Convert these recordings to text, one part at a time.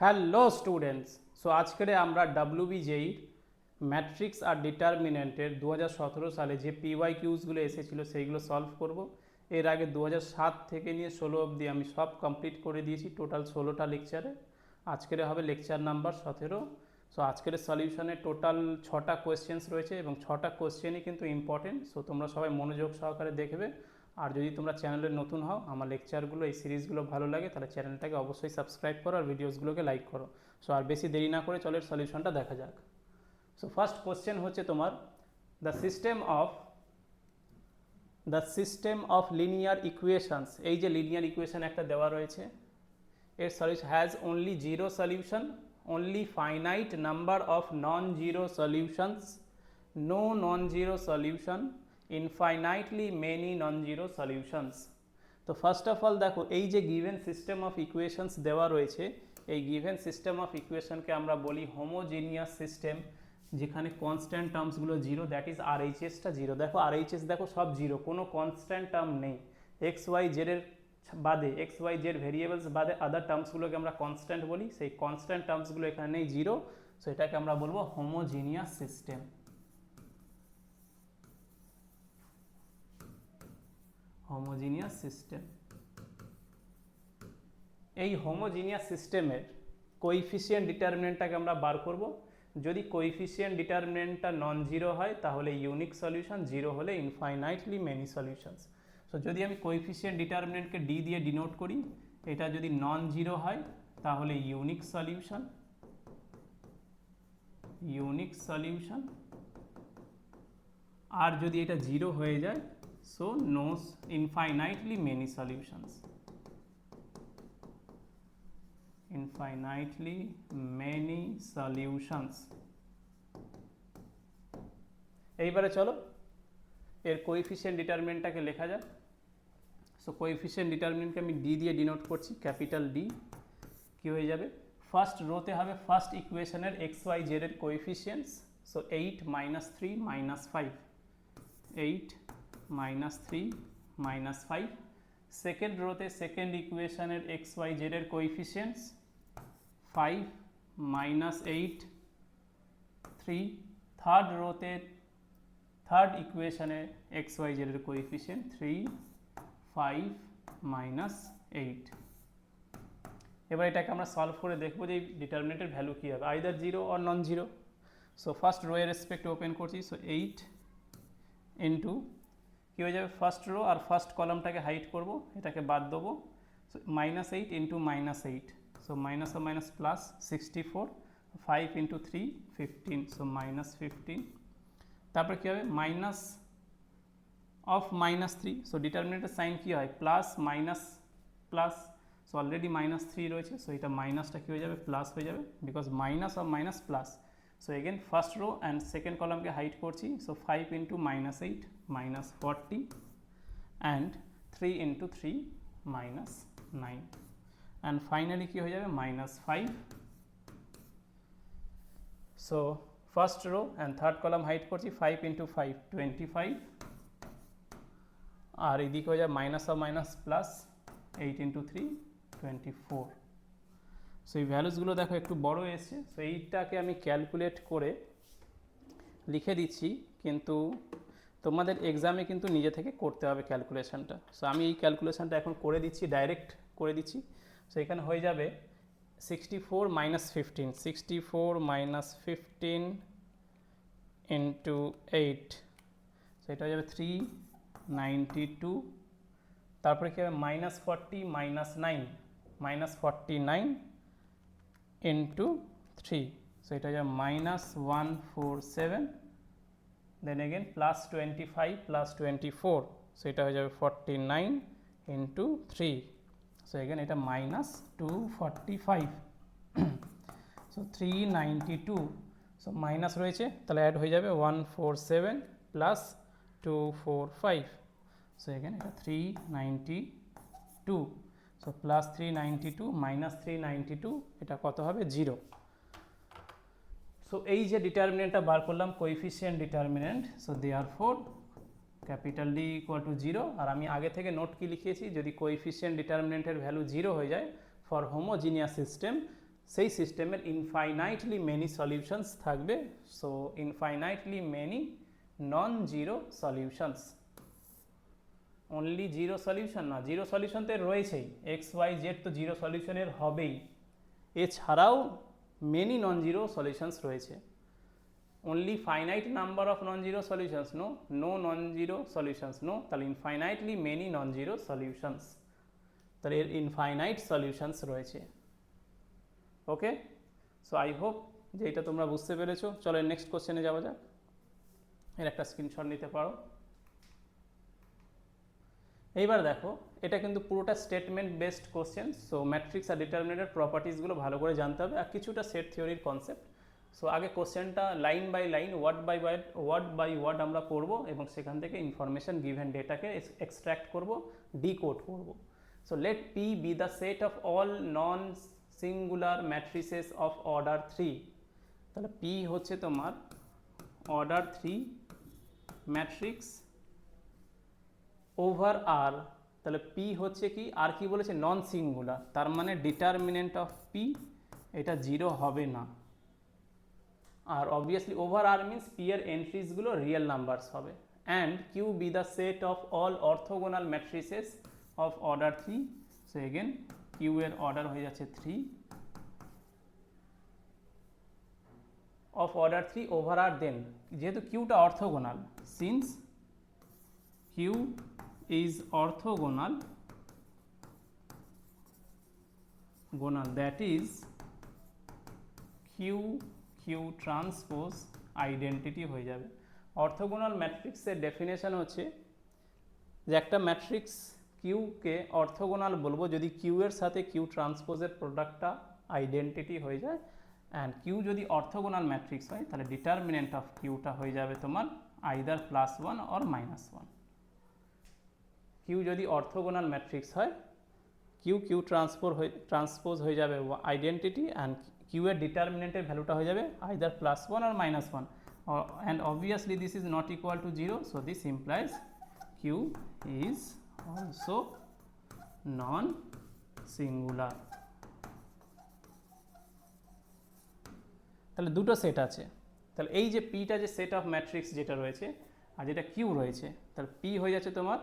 Hello students, so আজকে আমরা WBJEE matrix আর ডিটারমিনেন্টের 2017 সালে যে পিওয়াই কিউজগুলো এসেছিলো সেইগুলো সলভ করব। এর আগে 2007 থেকে নিয়ে 16 অবধি আমি সব কমপ্লিট করে দিয়েছি টোটাল 16টা লেকচারে। আজকের হবে লেকচার নাম্বার 17। সো আজকের সলিউশনে টোটাল 6টা কোয়েশ্চেন্স রয়েছে এবং 6টা কোয়েশ্চেনই কিন্তু ইম্পর্টেন্ট। সো তোমরা সবাই মনোযোগ সহকারে দেখবে। আর যদি তোমরা চ্যানেলে নতুন হও, আমার লেকচারগুলো এই সিরিজগুলো ভালো লাগে, তাহলে চ্যানেলটাকে অবশ্যই সাবস্ক্রাইব করো আর ভিডিওসগুলোকে লাইক করো। সো আর বেশি দেরি না করে চলো সলিউশনটা দেখা যাক। সো ফার্স্ট কোশ্চেন হচ্ছে তোমার the system of linear equations. এই যে লিনিয়ার ইকুয়েশন একটা দেওয়া রয়েছে, এর solution has only zero solution, only finite number of non-zero solutions, no non-zero solution, infinitely many non-zero solutions। তো ফার্স্ট অফ অল দেখো, এই যে গিভেন সিস্টেম অফ ইকুয়েশনস দেওয়া রয়েছে, এই গিভেন সিস্টেম অফ ইকুয়েশনকে আমরা বলি হোমোজিনিয়াস সিস্টেম, যেখানে কনস্ট্যান্ট টার্মসগুলো জিরো, দ্যাট ইজ RHSটা জিরো। দেখো RHS দেখো সব জিরো, কোনো কনস্ট্যান্ট টার্ম নেই। এক্স ওয়াই জেডের বাদে, এক্স ওয়াই জেড ভেরিয়েবলস বাদে আদার টার্মসগুলোকে আমরা কনস্ট্যান্ট বলি, সেই কনস্ট্যান্ট টার্মসগুলো এখানে নেই, জিরো। সো এটাকে আমরা বলবো হোমোজিনিয়াস সিস্টেম। Homogeneous system. এই হোমোজিনিয়াস সিস্টেমের কোইফিসিয়েন্ট ডিটারমিনেন্টটাকে আমরা বার করব। যদি কোইফিসিয়েন্ট ডিটারমিনেন্টটা নন জিরো হয় তাহলে ইউনিক সলিউশন, জিরো হলে ইনফাইনাইটলি মেনি সলিউশনস। সো যদি আমি কোইফিসিয়েন্ট ডিটারমিনেন্টকে ডি দিয়ে ডিনোট করি, এটা যদি নন জিরো হয় তাহলে ইউনিক সলিউশন, আর যদি এটা জিরো হয়ে যায় so no infinitely many solutions, infinitely many solutions। এইবারে চলো এর কোএফিসিয়েন্ট ডিটারমিনেন্টটাকে লেখা যাক। সো কোএফিসিয়েন্ট ডিটারমিনেন্টকে আমি ডি দিয়ে ডিনোট করছি, ক্যাপিটাল ডি। কি হয়ে যাবে, ফার্স্ট রোতে হবে ফার্স্ট ইকুয়েশনের এক্স ওয়াই জেড এর কোএফিসিয়েন্টস। সো 8 - 3 - 5, 8 - 3 - 5। সেকেন্ড রোতে সেকেন্ড ইকুয়েশনের এক্স ওয়াই জেড এর কোএফিসিয়েন্টস 5 - 8 3। থার্ড রোতে থার্ড ইকুয়েশনে এক্স ওয়াই জেড এর কোএফিসিয়েন্ট 3 5 - 8। এবার এটাকে আমরা সলভ করে দেখবো যে ডিটারমিনেন্টের ভ্যালু কী হবে, either zero or non zero. So first rho এর রেসপেক্টে ওপেন করছি। সো 8 ইন্টু কী হয়ে যাবে, ফার্স্ট রো আর ফার্স্ট কলামটাকে হাইট করব, এটাকে বাদ দেবো। So -8 into -8, so minus or minus plus 64, 5 into 3 15, so minus 15। তারপরে কী হবে, মাইনাস অফ -3, সো ডিটারমিনেন্টের সাইন কী হয়, plus minus plus. So already -3 রয়েছে, সো এটা মাইনাসটা কী হয়ে যাবে, প্লাস হয়ে যাবে, because minus of minus plus. So again first row and second কলামকে হাইট করছি। So 5 into -8 -40 and 3 into 3 -9 and finally কী হয়ে যাবে, -5। So first row and third column hide করছি, 5 into 5 25, আর এইদিকে হয়ে যাবে minus of minus plus 8 into 3 24। So এই ভ্যালুসগুলো দেখো একটু বড় এসছে। সো এইটাকে আমি ক্যালকুলেট করে লিখে দিচ্ছি, কিন্তু তোমাদের এক্সামে কিন্তু নিজে থেকে করতে হবে ক্যালকুলেশনটা। সো আমি এই ক্যালকুলেশনটা এখন করে দিচ্ছি, ডাইরেক্ট করে দিচ্ছি। সো এখানে হয়ে যাবে 64 - 15, 64 - 15 into 8, সো এটা হয়ে যাবে 392। তারপরে কী হবে, -40 -9, -49 into 3, সো এটা হয়ে যাবে -147, দেন এগেন +25 +24, সো এটা হয়ে যাবে 49 into 3, সো এগেন এটা -245। সো 392, সো মাইনাস রয়েছে তাহলে অ্যাড হয়ে যাবে 147 প্লাস 245, সো এগেন এটা 392। সো প্লাস 392 মাইনাস 392, এটা কত হবে, 0। সো এই যে ডিটারমিনেন্টটা বার করলাম, coefficient determinant, so therefore capital D equal to 0। আর আমি আগে থেকে নোট কি লিখিয়েছি, যদি কোএফিসিয়েন্ট ডিটারমিনেন্টের ভ্যালু 0 হয়ে যায় ফর হোমোজিনিয়াস সিস্টেম, সেই সিস্টেমের ইনফাইনাইটলি মেনি সলিউশনস থাকবে। So infinitely many non zero solutions. Only zero solution না, জিরো সলিউশন তো রয়েছেই, এক্স ওয়াই জেড তো জিরো সলিউশনের হবেই, এছাড়াও মেনি নন জিরো সলিউশনস রয়েছে। Only finite number of non zero solutions no, no non zero solutions no, তাহলে infinitely many non zero solutions, তাহলে এর ইনফাইনাইট সলিউশনস রয়েছে। ওকে, সো আই হোপ যে এটা তোমরা বুঝতে পেরেছো। চলো নেক্সট কোশ্চেনে যাওয়া যাক। এর একটা স্ক্রিনশট নিতে পারো। এইবার দেখো, এটা কিন্তু পুরোটা statement based question. So matrix আর ডিটারমিনেন্টের প্রপার্টিসগুলো ভালো করে জানতে হবে, আর কিছুটা সেট থিওরির কনসেপ্ট। সো আগে কোশ্চেনটা line by line, word by word আমরা পড়বো, এবং সেখান থেকে ইনফরমেশন গিভেন ডেটাকে এক্সট্র্যাক্ট করব, ডিকোড করব। So let P be the set of all non singular matrices of order 3। তাহলে পি হচ্ছে তোমার অর্ডার 3 ম্যাট্রিক্স ওভার আর। তাহলে পি হচ্ছে কি, আর কি বলেছে, নন সিঙ্গুলার, তার মানে ডিটারমিনেন্ট অফ পি এটা জিরো হবে না। আর obviously over R means P এর এন্ট্রিজগুলো রিয়েল নাম্বারস হবে। And Q be the set of all orthogonal matrices of order 3। So again Q এর অর্ডার হয়ে যাচ্ছে 3 of order 3 over R. Then যেহেতু কিউটা অর্থোগোনাল, since Q is orthogonal that is q transpose identity হয়ে যাবে। Orthogonal ম্যাট্রিক্সের ডেফিনেশন হচ্ছে যে একটা ম্যাট্রিক্স কিউকে অর্থোগোনাল বলবো যদি কিউ এর সাথে কিউ ট্রান্সপোজের প্রোডাক্টটা আইডেন্টিটি হয়ে যায়। অ্যান্ড কিউ যদি অর্থোগোনাল ম্যাট্রিক্স হয় তাহলে ডিটারমিনেন্ট অফ কিউটা হয়ে যাবে তোমার আইদার +1 অর -1। কিউ যদি অর্থোগোনাল ম্যাট্রিক্স হয়, কিউ ট্রান্সপোজ হয়ে যাবে আইডেন্টিটি, অ্যান্ড কিউ এর ডিটারমিনেন্টের ভ্যালুটা হয়ে যাবে either +1 or -1, and obviously this is not equal to 0, so this implies Q is also non singular. তাহলে দুটো সেট আছে। তাহলে এই যে পিটা যে সেট অফ ম্যাট্রিক্স যেটা রয়েছে আর যেটা কিউ রয়েছে, তাহলে পি হয়ে যাচ্ছে তোমার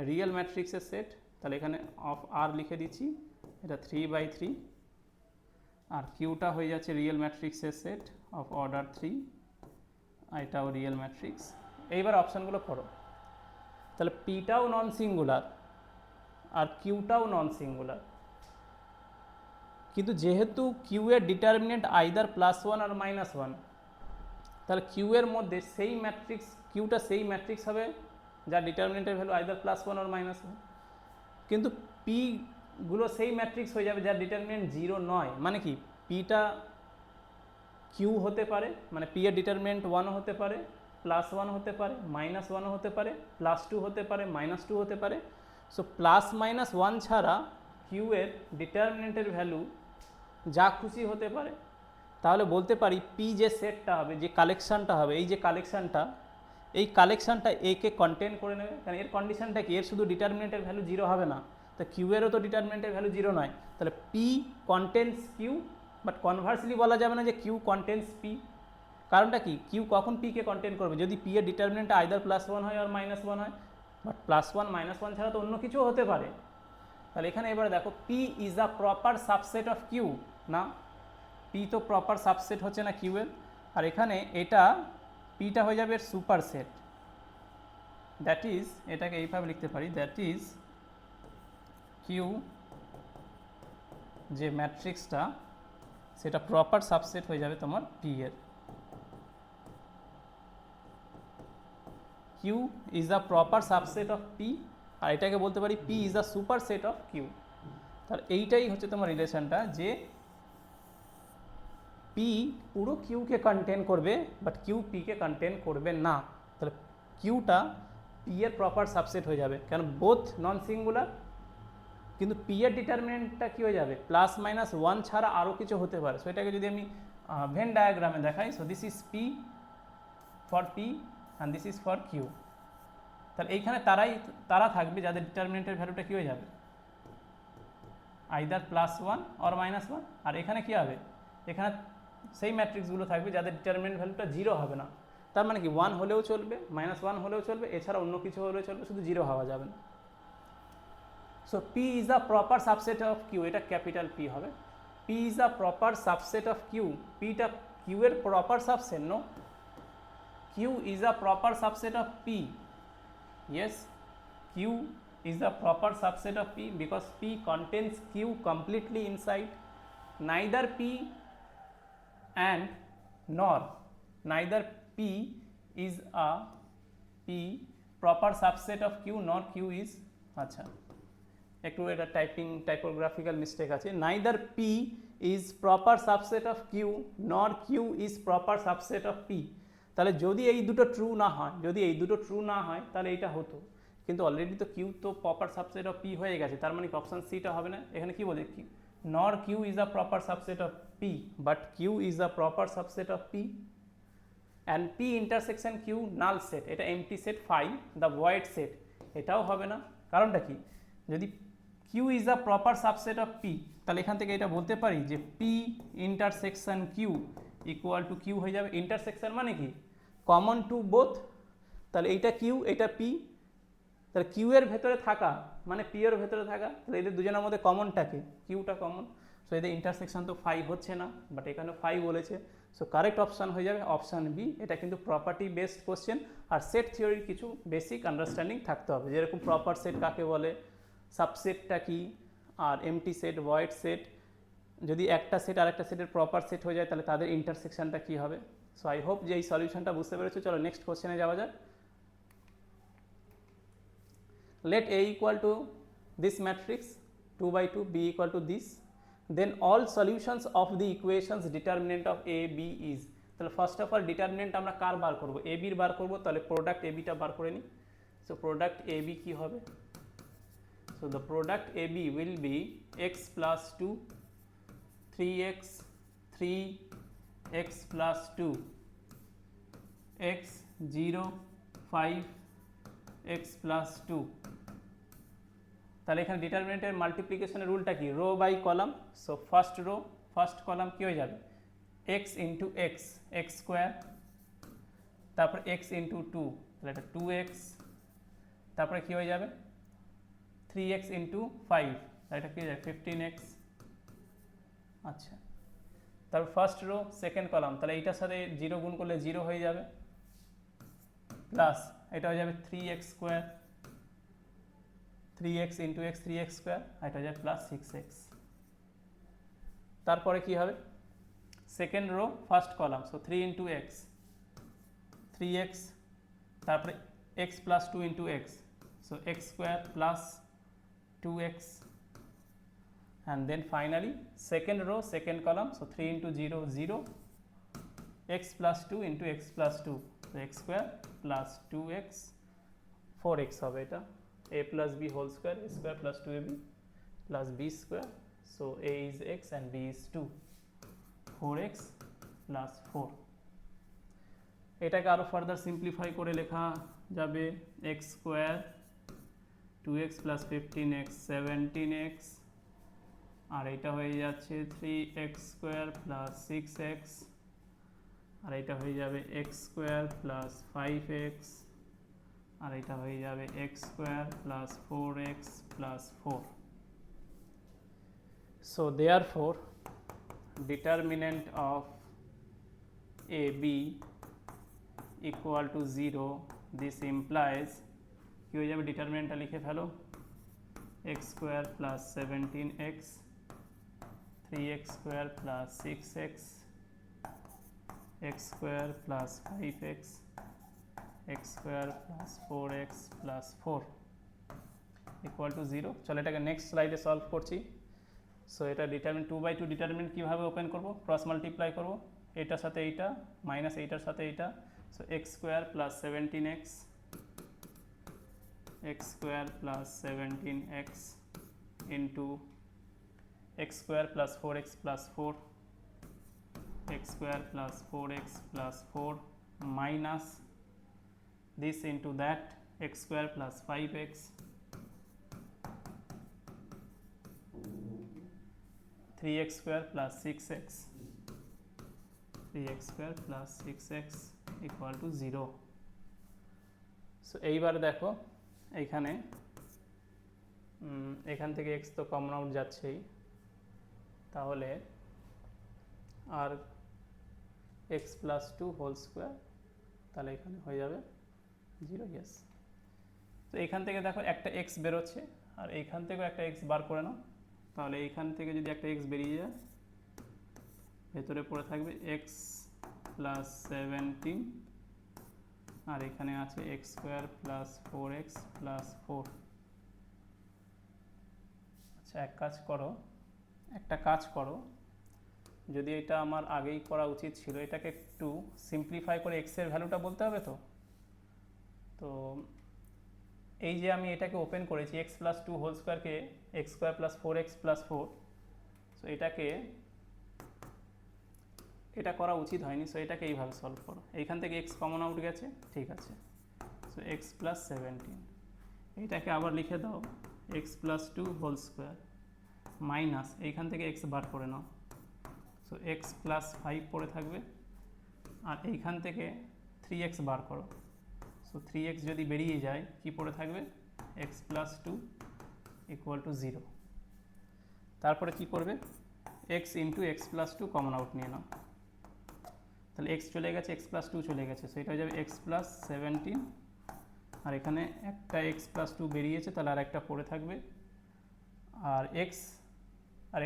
রিয়েল ম্যাট্রিক্সের সেট। তাহলে এখানে অফ আর লিখে দিচ্ছি, এটা 3/3, আর কিউটা হয়ে যাচ্ছে রিয়েল ম্যাট্রিক্সের সেট অফ অর্ডার 3, এটাও রিয়েল ম্যাট্রিক্স। এইবার অপশানগুলো পড়ো। তাহলে পিটাও নন সিঙ্গুলার আর কিউটাও নন সিঙ্গুলার, কিন্তু যেহেতু কিউ এর ডিটারমিনেন্ট আইদার +1 আর -1, তাহলে কিউ এর মধ্যে সেই ম্যাট্রিক্স, কিউটা সেই ম্যাট্রিক্স হবে যার ডিটারমিনেন্টের ভ্যালু আইদার +1 আর -1, কিন্তু পি গুলো সেই ম্যাট্রিক্স হয়ে যাবে যার ডিটারমিনেন্ট 0 নয়। মানে কি, পিটা কিউ হতে পারে, মানে পি এর ডিটারমিনেন্ট 1 হতে পারে, +1 হতে পারে, -1 হতে পারে, +2 হতে পারে, -2 হতে পারে। সো +-1 ছাড়া কিউ এর ডিটারমিনেন্টের ভ্যালু যা খুশি হতে পারে। তাহলে বলতে পারি পি যে সেটটা হবে, যে কালেকশানটা হবে, এই যে কালেকশানটা, এই কালেকশানটা একে কন্টেন করে নেবে। কারণ এর কন্ডিশনটা কি, এর শুধু ডিটারমিনেন্টের ভ্যালু 0 হবে না, তো কিউ এরও তো ডিটারমিনেন্টের ভ্যালু 0 নয়। তাহলে P contains Q, but conversely বলা যাবে না যে কিউ কন্টেন্স পি। কারণটা কি, কিউ কখন পিকে কন্টেন করবে, যদি পি এর ডিটারমিনেন্টটা আইদার +1 হয় আর -1 হয়, বাট +1 -1 ছাড়া তো অন্য কিছুও হতে পারে। তাহলে এখানে এবার দেখো, P is a proper subset of Q, না পি তো প্রপার সাবসেট হচ্ছে না কিউ এর, আর এখানে এটা পিটা হয়ে যাবে এর সুপার সেট। দ্যাট ইজ, এটাকে এইভাবে লিখতে পারি, দ্যাট ইজ কিউ যে ম্যাট্রিক্সটা সেটা প্রপার সাবসেট হয়ে যাবে তোমার পি এর। Q is a proper subset of P, আর এটাকে বলতে পারি P is a super set of Q. তাহলে এইটাই হচ্ছে তোমার রিলেশনটা, যে পি পুরো কিউকে কন্টেন করবে, বাট কিউ পিকে কন্টেন করবে না। তাহলে কিউটা পি এর প্রপার সাবসেট হয়ে যাবে, কারণ বোথ নন সিঙ্গুলার, কিন্তু পি এর ডিটারমিনেন্টটা কী হয়ে যাবে, +-1 ছাড়া আরও কিছু হতে পারে। সো এটাকে যদি আমি ভেন ডায়াগ্রামে দেখাই, so this is P for P and this is for Q. তাহলে এইখানে তারা থাকবে যাদের ডিটারমিনেন্টের ভ্যালুটা কী হয়ে যাবে আইদার +1 অর -1। আর এখানে কি হবে, এখানে সেই ম্যাট্রিক্সগুলো থাকবে যাদের ডিটারমিনেন্ট ভ্যালুটা 0 হবে না। তার মানে কি 1 হলেও চলবে, -1 হলেও চলবে, এছাড়া অন্য কিছু হলেও চলবে, শুধু 0 হওয়া যাবে না। So P is a proper subset of Q, এটা ক্যাপিটাল P হবে। P is a proper subset of Q, পিটা কিউ এর proper subset, no, Q is a proper subset of P. Yes, Q is the proper subset of P because P contains Q completely inside. Neither P and nor neither P is a P proper subset of Q nor Q is, আচ্ছা একটু এটা typographical mistake আছে, neither P is proper subset of Q nor Q is proper subset of P। তাহলে যদি এই দুটো true না হয়, যদি এই দুটো ট্রু না হয় তাহলে এইটা হতো, কিন্তু অলরেডি তো কিউ তো প্রপার সাবসেট অফ পি হয়ে গেছে, তার মানে অপশন সিটা হবে না। এখানে কি বলে, কি nor Q is a proper subset of P but Q is a proper subset of P and P intersection Q null set, এটা empty set phi the void set, এটাও হবে না। কারণটা কি, যদি Q is a proper subset of P তাহলে এখান থেকে এটা বলতে পারি যে P intersection Q equal to Q হয়ে যাবে। ইন্টারসেকশন মানে কি, কমন টু বোথ, তাহলে এইটা কিউ এটা পি, তাহলে কিউ এর ভেতরে থাকা মানে পি এর ভেতরে থাকা, তাহলে এদের দুজনের মধ্যে কমনটাকে কিউটা কমন, সো এদের ইন্টারসেকশন তো ফাই হচ্ছে না, বাট এখানে ফাই বলেছে, সো কারেক্ট অপশান হয়ে যাবে অপশান বি। এটা কিন্তু প্রপার্টি বেসড কোশ্চেন, আর সেট থিওরির কিছু বেসিক আন্ডারস্ট্যান্ডিং থাকতে হবে, যেরকম প্রপার সেট কাকে বলে, সাবসেটটা কি, আর এমটি সেট, ভয়েড সেট, যদি একটা সেট আর একটা সেটের প্রপার সেট হয়ে যায় তাহলে তাদের ইন্টারসেকশনটা কী হবে। সো আই হোপ যে এই সলিউশনটা বুঝতে পেরেছো। চলো নেক্সট কোশ্চেনে যাওয়া যাক। Let A equal to this matrix 2 by 2, B equal to this, then all solutions of the equations determinant of A, B is, তাহলে ফার্স্ট অফ অল ডিটারমিনেন্ট আমরা কার বার করব, এ বির বার করব, তাহলে প্রোডাক্ট এ বিটা বার করে নিই। সো প্রোডাক্ট এ বি কী হবে, so the product A B will be x plus 2 3x 3x plus 2 x 0 5 x plus 2। তাহলে এখানে ডিটারমিনেন্টের মাল্টিপ্লিকেশনের রুলটা কি, row by column, so first row first column কী হয়ে যাবে, x into X X square, তারপর x ইন্টু 2, তাহলে এটা 2x, তারপরে কী হয়ে যাবে 3x ইন্টু 5, তাহলে এটা কী হয়ে যাবে 15x। আচ্ছা, তারপর ফার্স্ট রো সেকেন্ড কলাম, তাহলে এইটার সাথে 0 গুণ করলে 0 হয়ে যাবে, প্লাস এটা হয়ে যাবে 3x square, 3x into x 3x square, এটা হয়ে যাবে প্লাস 6x। তারপরে কি হবে, second rho first column, so 3 into x 3x, তারপরে x plus 2 into x, so x square plus 2x, and then finally second row second column, so 3 into 0 0, x plus 2 into x plus 2, so x square plus 2x 4x হবে এটা, a plus b whole square, a square plus 2ab plus b square, so a is x and b is 2, 4x plus 4। এটাকে আরো further simplify করে লেখা যাবে x square 2x plus 15x 17x, আর এটা হয়ে যাচ্ছে 3x স্কোয়ার প্লাস 6x, আর এটা হয়ে যাবে x স্কোয়ার প্লাস 5x, আর এটা হয়ে যাবে x square plus 4x plus 4। So therefore determinant of A B equal to 0, this implies কী হয়ে যাবে, ডিটারমিনেন্টটা লিখে ফেলো, x square plus 17x 3x square plus 6x, x square plus 5x, x square plus 4x plus 4 equal to 0। চলো এটাকে next স্লাইডে solve করছি। সো এটা ডিটারমিনেন্ট 2 বাই 2 ডিটারমিনেন্ট কীভাবে ওপেন করবো, ক্রস মাল্টিপ্লাই করবো, এটার সাথে এইটা মাইনাস এইটার সাথে এইটা, so x square plus 17x, x square plus 17x into x square plus 4x plus 4, x square plus 4x plus 4 minus this into that, x square plus 5x 3x square plus 6x 3x square plus 6x equal to 0। So এইবার দেখো এইখানে এখান থেকে x তো common out যাচ্ছেই, তাহলে আর x plus 2 whole square, তাহলে এখানে হয়ে যাবে 0। ইয়েস। তো এখান থেকে দেখো একটা x বেরোচ্ছে আর এইখান থেকেও একটা x বার করে নাও, তাহলে এইখান থেকে যদি একটা x বেরিয়ে যায় ভেতরে পড়ে থাকবে x প্লাস 17 আর এখানে আছে x square plus 4x plus 4। আচ্ছা একটা কাজ করো, যদি এটা আমার আগেই করা উচিত ছিল, এটাকে একটু সিম্পলিফাই করে x এর ভ্যালুটা বলতে হবে। তো এই যে আমি এটাকে ওপেন করেছি x প্লাস 2 হোল স্কোয়ারকে x square plus 4x plus 4, so এটা করা উচিত হয়নি। সো এটাকে এইভাবে সলভ করো, এইখান থেকে x কমন আউট গেছে, ঠিক আছে। সো x প্লাস 17, এইটাকে আবার লিখে দাও x plus 2 whole square minus এইখান থেকে x বার করে নাও, সো x প্লাস 5 পড়ে থাকবে আর এইখান থেকে 3x বার করো, সো 3x যদি বেরিয়ে যায় কি পড়ে থাকবে x প্লাস 2 ইকুয়াল টু 0। তারপরে কি করবে x into x plus 2 common out নিয়ে নাও, তাহলে x চলে গেছে, x প্লাস 2 চলে গেছে, সো এটা হয়ে যাবে x প্লাস 17 আর এখানে একটা x প্লাস 2 বেরিয়েছে, তাহলে আর একটা পড়ে থাকবে আর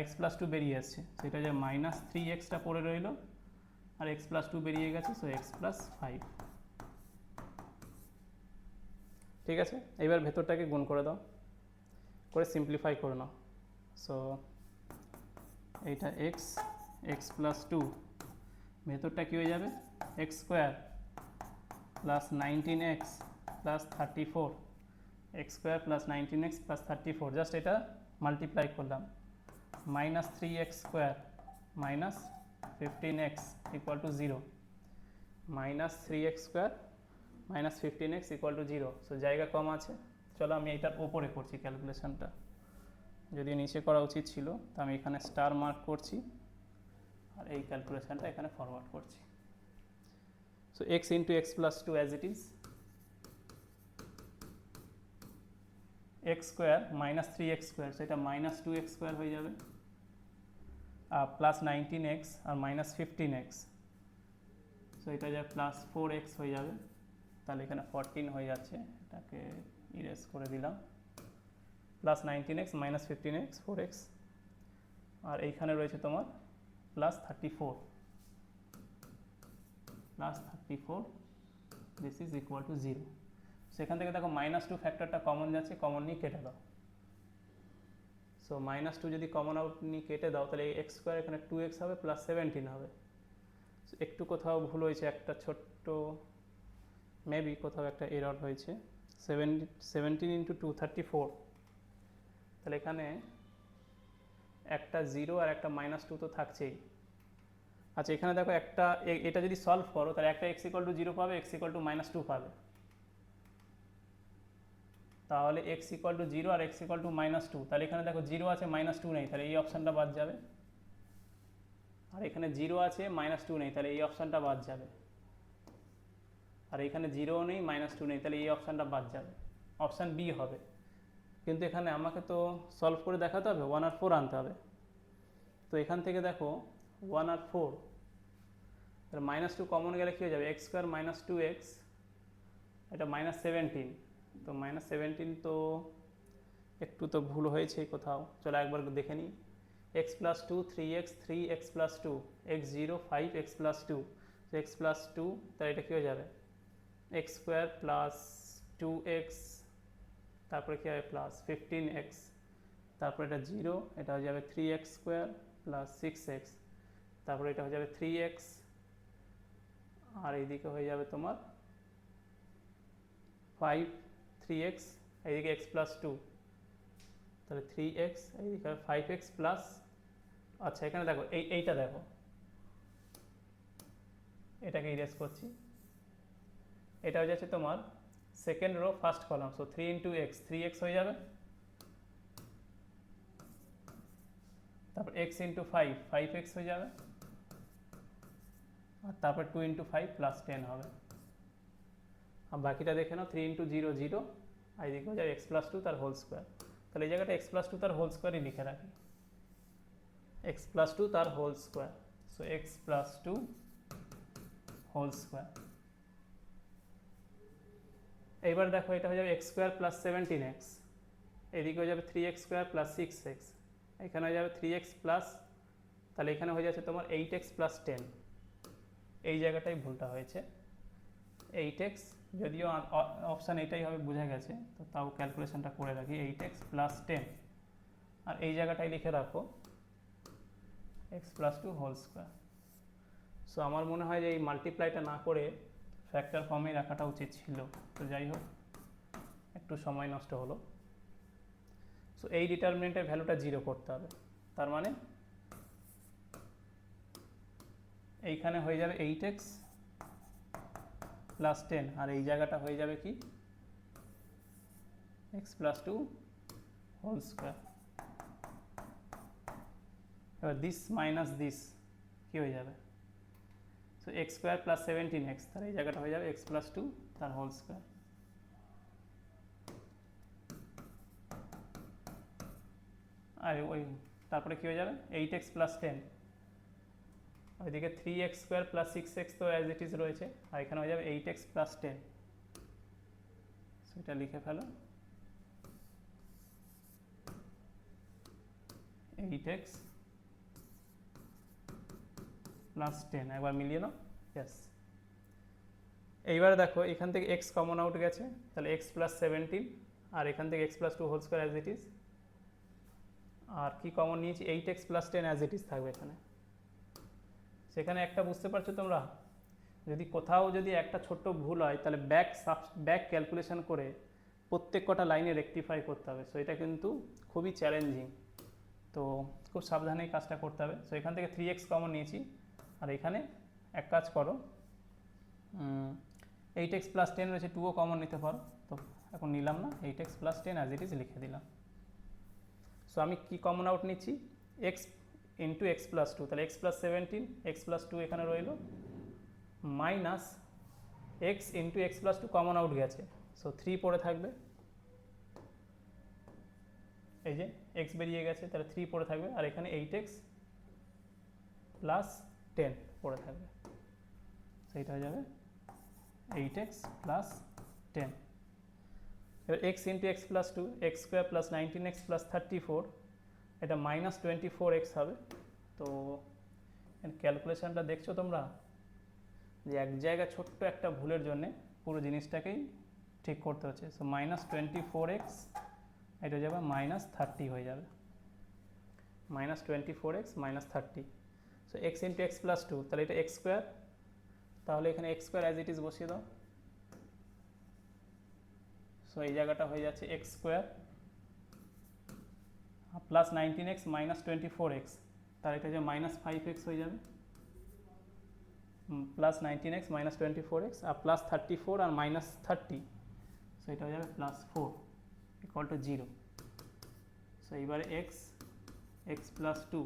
x প্লাস 2 বেরিয়ে আসছে, সেটা হয়ে যাবে মাইনাস 3xটা পড়ে রইল আর x প্লাস 2 বেরিয়ে গেছে, সো x প্লাস 5। ঠিক আছে, এবার ভেতরটাকে গুণ করে দাও, করে সিম্পলিফাই করে নাও। সো এইটা x প্লাস 2, ভেতরটা কী হয়ে যাবে x square plus 19x plus 34, x square plus 19x plus 34, just এটা মাল্টিপ্লাই করলাম, minus 3x square minus 15x equal to 0, minus 3x square minus 15x equal to 0। So জায়গা কম আছে, চলো আমি এটার ওপরে করছি ক্যালকুলেশনটা, যদি নিচে করা উচিত ছিল তো আমি এখানে স্টার মার্ক করছি আর এই ক্যালকুলেশনটা এখানে ফরওয়ার্ড করছি। So x into x plus 2 as it is, x square minus 3x square, সেটা মাইনাস 2x স্কোয়ার হয়ে যাবে প্লাস 19x আর মাইনাস 15x, সো এটা যাবে প্লাস 4x হয়ে যাবে, তাহলে এখানে 14 হয়ে যাচ্ছে, এটাকে ইরেজ করে দিলাম, plus 19x minus 15x 4x আর এইখানে রয়েছে তোমার plus 34 this is equal to 0। সেখান থেকে দেখো মাইনাস 2 ফ্যাক্টরটা কমন যাচ্ছে, কমন নিয়ে কেটে দাও। সো মাইনাস 2 যদি কমন আউট নিয়ে কেটে দাও তাহলে x স্কোয়ার এখানে 2x হবে প্লাস 17 হবে। একটু কোথাও ভুল হয়েছে, একটা ছোট্ট মেবি কোথাও একটা এরর হয়েছে, 17 ইন্টু 2 34, তাহলে এখানে একটা 0 আর একটা মাইনাস 2 তো থাকছেই। আচ্ছা এখানে দেখো এটা যদি সলভ করো তাহলে একটা x ইকুয়াল টু 0 পাবে, x ইকুয়াল টু মাইনাস 2 পাবে, তাহলে x ইকুয়াল টু 0 আর x ইকুয়াল টু মাইনাস 2, তাহলে এখানে দেখো 0 আছে মাইনাস 2 নেই, তাহলে এই অপশানটা বাদ যাবে, আর এখানে 0 আছে মাইনাস 2 নেই, তাহলে এই অপশানটা বাদ যাবে, আর এখানে 0 নেই মাইনাস 2 নেই, তাহলে এই অপশানটা বাদ যাবে, অপশান বি হবে। কিন্তু এখানে আমাকে তো সলভ করে দেখাতে হবে, 1 আর 4 আনতে হবে। তো এখান থেকে দেখো 1 আর 4, তাহলে মাইনাস 2 কমন গেলে কী হয়ে যাবে, x স্কোয়ার মাইনাস 2x, এটা মাইনাস 17, তো মাইনাস 17 তো একটু তো ভুল হয়েছে কোথাও, চলো একবার দেখে নিই। x plus 2 3x 3x plus 2 x 0 5x plus 2, তো x প্লাস 2, তাহলে এটা কী হয়ে যাবে x স্কোয়ার প্লাস 2x, তারপরে কী হবে প্লাস 15x, তারপরে এটা 0, এটা হয়ে যাবে 3x স্কোয়ার প্লাস 6x, তারপরে এটা হয়ে যাবে 3x আর এইদিকে হয়ে যাবে তোমার 3x, এইদিকে x প্লাস 2, তাহলে 3x, এইদিকে 5x প্লাস, আচ্ছা এখানে দেখো এইটা দেখো, এটাকে ইরেজ করছি, এটা হয়ে যাচ্ছে তোমার second rho first column, so 3 into x 3x হয়ে যাবে তারপর x into five, five x হয়ে যাবে, আর তারপর 2 ইন্টু ফাইভ প্লাস 10 হবে। আর বাকিটা দেখে নাও, 3 ইন্টু 0 0, আর এদিকে হয়ে যাবে এক্স প্লাস টু তার হোল স্কোয়ার। তাহলে এই জায়গাটা এক্স প্লাস টু তার হোল স্কোয়ারই লিখে রাখি, এক্স প্লাস টু তার whole square. So x plus two whole square. এইবার দেখো এটা হয়ে যাবে এক্স স্কোয়ার প্লাস 17x, এদিকে হয়ে যাবে 3x স্কোয়ার প্লাস 6x, এখানে হয়ে যাবে 3x প্লাস, তাহলে এখানে হয়ে যাচ্ছে তোমার 8x প্লাস 10। এই জায়গাটাই ভুলটা হয়েছে, 8x, যদিও অপশান এটাই হবে বোঝা গেছে, তো তাও ক্যালকুলেশনটা করে রাখি, 8x প্লাস 10, আর এই জায়গাটাই লিখে রাখো x plus two whole square. So আমার মনে হয় যে এই মাল্টিপ্লাইটা না করে ফ্যাক্টর ফর্মেই রাখাটা উচিত ছিল, তো যাই হোক একটু সময় নষ্ট হলো। সো এই ডিটারমিনেন্টের ভ্যালুটা 0 করতে হবে, তার মানে এইখানে হয়ে যাবে 8x প্লাস 10, আর এই জায়গাটা হয়ে যাবে কি x plus two whole square. এবার দিস মাইনাস দিস কি হয়ে যাবে, so x square plus 17x, তাহলে এই জায়গাটা হয়ে যাবে এক্স প্লাস টু তার হোল স্কোয়ার। আর ওই তারপরে কি হয়ে যাবে 8x প্লাস 10, ওইদিকে 3x স্কোয়ার প্লাস 6x তো অ্যাজ ইট ইজ রয়েছে, আর এখানে হয়ে যাবে 8x প্লাস 10, সেটা লিখে ফেলো 8x প্লাস 10, একবার মিলিয়ে নাও, ইয়েস। এইবারে দেখো এখান থেকে x কমন আউট গেছে, তাহলে x প্লাস 17, আর এখান থেকে x plus two whole square as it is, আর কি কমন নিয়েছি 8x plus 10 as it is থাকবে এখানে। সেখানে একটা বুঝতে পারছো তোমরা, যদি কোথাও যদি একটা ছোট্ট ভুল হয় তাহলে ব্যাক ক্যালকুলেশন করে প্রত্যেক কটা লাইনে রেকটিফাই করতে হবে, সো এটা কিন্তু খুবই চ্যালেঞ্জিং, তো খুব সাবধানে কাজটা করতে হবে। সো এখান থেকে 3x কমন নিয়েছি, আর এখানে এক কাজ করো 8x প্লাস 10 রয়েছে, 2ও কমন নিতে পারো, তো এখন নিলাম না, 8x plus 10 as it is লিখে দিলাম। সো আমি কি কমন আউট নিচ্ছি x into x plus two, তাহলে X plus 17, X plus two এখানে রইল, minus X into x plus two common out গেছে, সো 3 পড়ে থাকবে, এই যে এক্স বেরিয়ে গেছে তাহলে 3 পড়ে থাকবে, আর এখানে 8x প্লাস 10 পড়ে থাকবে, সেইটা হয়ে যাবে 8x প্লাস 10। এবার x into x plus two, x square plus 19x plus 34, এটা মাইনাস 24x হবে। তো ক্যালকুলেশনটা দেখছো তোমরা যে এক জায়গায় ছোট্ট একটা ভুলের জন্যে পুরো জিনিসটাকেই ঠিক করতে হচ্ছে। সো মাইনাস 24x, এটা হয়ে যাবে মাইনাস 30 হয়ে যাবে, minus 24x minus 30। So x into x plus two, তাহলে এটা এক্স স্কোয়ার, তাহলে এখানে x square as it is বসিয়ে দাও, সো এই জায়গাটা হয়ে যাচ্ছে x square plus 19x minus 24x, তার এটা যে মাইনাস 5x হয়ে যাবে, প্লাস 19x মাইনাস 24x, আর প্লাস 34 আর মাইনাস 30, সো এটা হয়ে যাবে প্লাস 4 ইকুয়াল টু 0। সো এইবারে x প্লাস 2,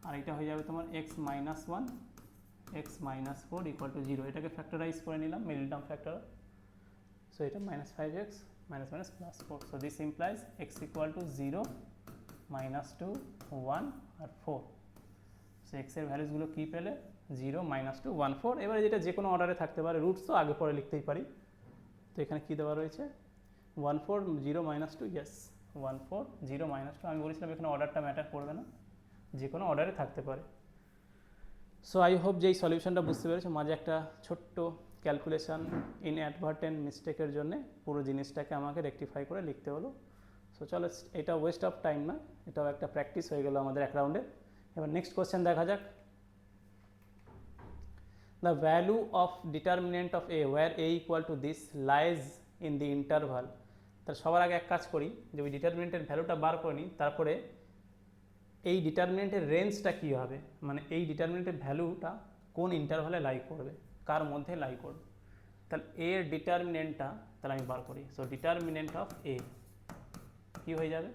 আর এটা হয়ে যাবে তোমার x minus 1, x minus 4 equal to 0, এটাকে ফ্যাক্টরাইজ করে নিলাম, মিডল টার্ম ফ্যাক্টর, সো এটা minus 5x minus minus plus 4, so this implies x equal to 0, minus 2, 1 আর 4। সো এক্সের ভ্যালুসগুলো কী পেলে 0, মাইনাস 2, 1, 4। এবারে যেটা যে কোনো অর্ডারে থাকতে পারে, রুটস তো আগে পরে লিখতেই পারি, তো এখানে কী দেওয়া রয়েছে 1, 4, 0, মাইনাস 2, ইয়েস 1, 4, 0, মাইনাস 2, আমি বলেছিলাম এখানে অর্ডারটা ম্যাটার করবে না, যে কোনো অর্ডারে থাকতে পারে। সো আই হোপ যে এই সলিউশনটা বুঝতে পেরেছো, মাঝে একটা ছোট্ট ক্যালকুলেশন ইনঅ্যাডভার্টেন্ট মিস্টেকের জন্য পুরো জিনিসটাকে আমাকে রেকটিফাই করে লিখতে হলো। সো চলো, এটা ওয়েস্ট অফ টাইম না, এটাও একটা প্র্যাকটিস হয়ে গেল আমাদের এক রাউন্ডে। এবার নেক্সট কোয়েশ্চেন দেখা যাক। The value of determinant of A where A equal to this lies in the interval. তাহলে সবার আগে এক কাজ করি, যে ওই ডিটারমিনেন্টের ভ্যালুটা বার করে নিই, তারপরে এই ডিটারমিনেন্টের রেঞ্জটা কী হবে, মানে এই ডিটারমিনেন্টের ভ্যালুটা কোন ইন্টারভালে লাই করবে, কার মধ্যে লাই করবে। তাহলে এর ডিটারমিনেন্টটা তাহলে আমি বার করি। সো ডিটারমিনেন্ট অফ এ কী হয়ে যাবে,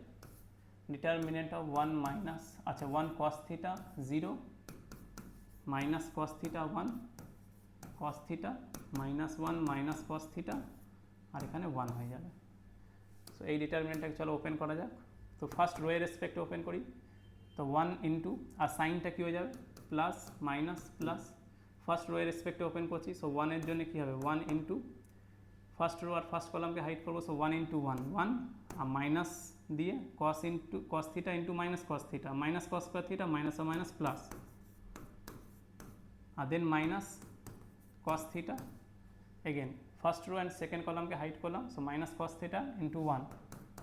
ডিটারমিনেন্ট অফ 1 মাইনাস, আচ্ছা 1 cos theta 0 minus cos theta 1 cos theta minus 1 minus cos theta, আর এখানে 1 হয়ে যাবে। সো এই ডিটারমিনেন্টটাকে চলো ওপেন করা যাক। তো ফার্স্ট রো এর রেসপেক্টে ওপেন করি, তো 1 ইন্টু, আর সাইনটা কী হয়ে যাবে plus minus plus, first row এর রেসপেক্টে ওপেন করছি, সো 1 এর জন্য কী হবে 1 ইন্টু ফার্স্ট রো আর ফার্স্ট কলামকে হাইড করবো, সো 1 ইন্টু 1 1, আর মাইনাস দিয়ে cos theta into minus cos theta, minus cos square theta minus আর মাইনাস প্লাস, আর then minus cos theta, again first row and second কলামকে হাইড করলাম, so minus cos theta into 1,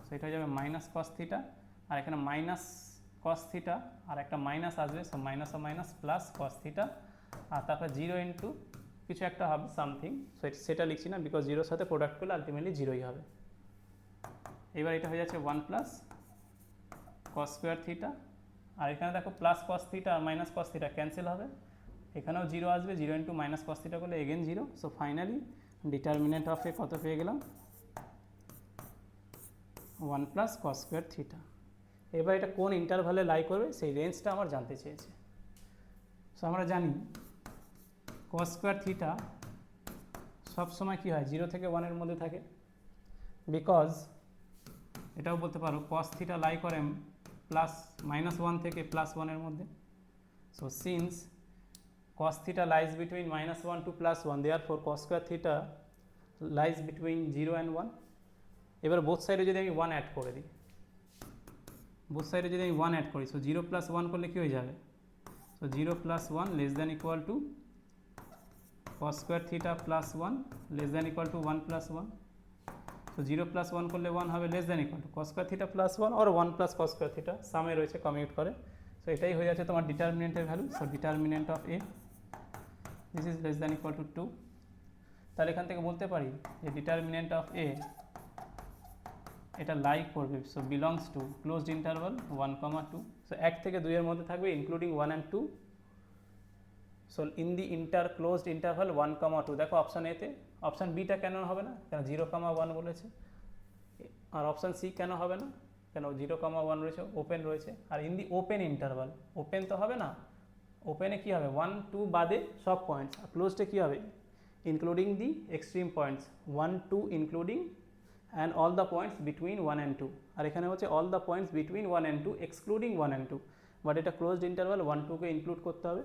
so এটা হয়ে যাবে minus cos theta, আর এখানে minus cos theta আর একটা মাইনাস আসবে, সো মাইনাস আর মাইনাস প্লাস cos থিটা, আর তারপর 0 ইন্টু কিছু একটা হবে সামথিং, সো সেটা লিখছি না বিকজ জিরোর সাথে প্রোডাক্ট করলে আলটিমেটলি জিরোই হবে। এবার এটা হয়ে যাচ্ছে 1 প্লাস cos স্কোয়ার থিটা, আর এখানে দেখো প্লাস cos থিটা আর মাইনাস cos থিটা ক্যান্সেল হবে, এখানেও 0 আসবে, 0 ইন্টু মাইনাস cos থিটা করলে এগেন 0, so finally determinant of A কত পেয়ে গেলাম 1 প্লাস cos স্কোয়ার থিটা। এবার এটা কোন ইন্টারভালে লাই করবে সেই রেঞ্জটা আমার জানতে চেয়েছে। সো আমরা জানি cos স্কোয়ার থিটা সবসময় কী হয় 0 থেকে 1 এর মধ্যে থাকে, বিকজ এটাও বলতে পারো cos থিটা লাই করে প্লাস -1 থেকে +1 এর মধ্যে। So since cos theta lies between -1 to +1, therefore cos square theta lies between 0 and 1. এবার বোথ সাইডে যদি আমি 1 অ্যাড করে দিই, বোথ সাইডে যদি আমি 1 অ্যাড করি, সো 0 + 1 করলে কী হয়ে যাবে, so 0 + 1 less than equal to cos square theta +1 less than equal to 1 + 1, so 0 + 1 করলে 1 হবে less than equal to cos square theta +1 or 1 + cos square theta, সামে রয়েছে কমিউট করে, সো এটাই হয়ে যাচ্ছে তোমার ডিটারমিনেন্টের value. So determinant of a this is less than equal to 2, তাহলে এখান থেকে বলতে পারি যে ডিটারমিনেন্ট অফ এ এটা লাই করবে, so belongs to closed interval 1, 2, so 1 থেকে 2 এর মধ্যে থাকবে including 1 and 2, so in the closed interval 1, 2, দেখো অপশান এতে, অপশান বিটা কেন হবে না, কেন 0, 1 বলেছে, আর অপশান সি কেন হবে না, কেন 0, 1 রয়েছে, ওপেন রয়েছে, আর in the open interval, open তো হবে না, ওপেনে কী হবে 1, 2 বাদে সব পয়েন্টস, আর ক্লোজডে কী হবে including the extreme points 1, 2 including and all the points between 1 and 2, আর এখানে হচ্ছে all the points between 1 and 2 excluding 1 and 2, but এটা ক্লোজড ইন্টারভাল 1, 2 কে ইনক্লুড করতে হবে,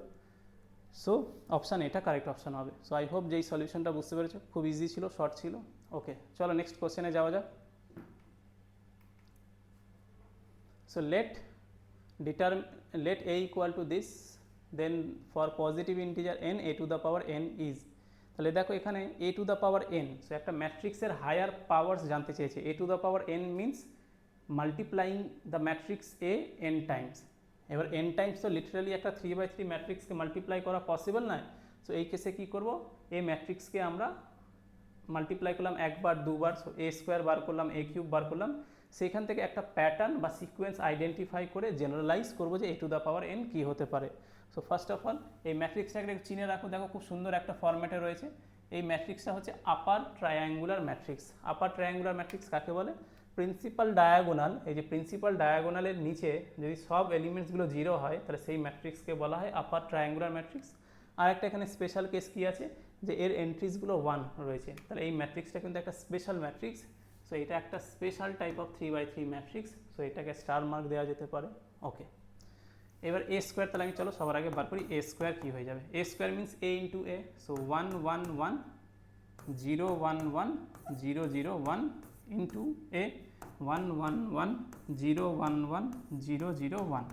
সো অপশান এটা কারেক্ট অপশান হবে। সো আই হোপ যে এই সলিউশনটা বুঝতে পেরেছো, খুব ইজি ছিল, শর্ট ছিল। ওকে, চলো নেক্সট কোশ্চেনে যাওয়া যাক। So let a equal to this, then for positive integer n a to the power n is, তাহলে দেখো এখানে a to the power n, so একটা ম্যাট্রিক্সের হায়ার পাওয়ার্স জানতে চেয়েছে, a to the power n means multiplying the matrix a n Times, এবার n Times তো literally একটা 3/3 ম্যাট্রিক্সকে মাল্টিপ্লাই করা পসিবল নয়, সো এই কেসে কী করব, এই ম্যাট্রিক্সকে আমরা মাল্টিপ্লাই করলাম একবার দুবার, সো a স্কোয়ার বার করলাম, a কিউব বার করলাম, সেখান থেকে একটা প্যাটার্ন বা সিকোয়েন্স আইডেন্টিফাই করে জেনারেলাইজ করবো যে a to the power n কী হতে পারে। সো ফার্স্ট অফ অল এই ম্যাট্রিক্সটাকে চিনে রাখো, দেখো খুব সুন্দর একটা ফরম্যাটে রয়েছে, এই ম্যাট্রিক্সটা হচ্ছে আপার ট্রায়াঙ্গুলার ম্যাট্রিক্স। আপার ট্রায়াঙ্গুলার ম্যাট্রিক্স কাকে বলে, প্রিন্সিপাল ডায়াগোনাল, এই যে প্রিন্সিপাল ডায়াগোনালের নিচে যদি সব এলিমেন্টসগুলো 0 হয় তাহলে সেই ম্যাট্রিক্সকে বলা হয় আপার ট্রায়াঙ্গুলার ম্যাট্রিক্স। আর একটা এখানে স্পেশাল কেস কী আছে, যে এর এন্ট্রিসগুলো 1 রয়েছে, তাহলে এই ম্যাট্রিক্সটা কিন্তু একটা স্পেশাল ম্যাট্রিক্স, সো এটা একটা special type of 3/3 matrix, so এটাকে স্টার মার্ক দেওয়া যেতে পারে। ওকে, এবার a স্কোয়ার, তাহলে আমি চলো সবার আগে বার করি a স্কোয়ার কী হয়ে যাবে, a square means a into a, so 1, 1, 1, 0, 1, 1, 0, 0, 1 into a 1, 1, 1, 0, 1, 1, 0, 0, 1,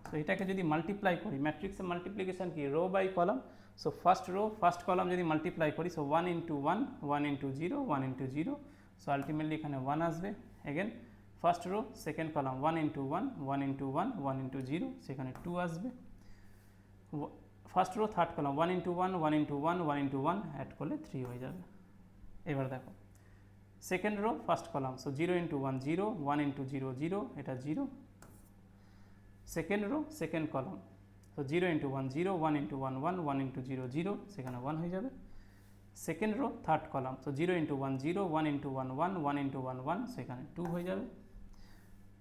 so এটাকে যদি মাল্টিপ্লাই করি, ম্যাট্রিক্সের মাল্টিপ্লিকেশন কি row by column, so first row first column যদি মাল্টিপ্লাই করি, so 1 into 1, 1 into 0, 1 into 0, so ultimately এখানে 1 আসবে, again first row second column 1 into 1, 1 into 1, 1 into 0, সেখানে 2 আসবে, first row third column 1 into 1, 1 into 1, 1 into 1 add করলে 3 হয়ে যাবে। এবার দেখো second rho first column, so 0 into 1, 0, 1 into 0, 0, এটা 0, second rho second column, so 0 into 1, 0, 1 into 1, 1, 1 into 0, 0, সেখানে 1 হয়ে যাবে, second rho third column, so 0 into 1, 0, 1 into 1, 1, 1 into 1, 1, সেখানে 2 হয়ে যাবে,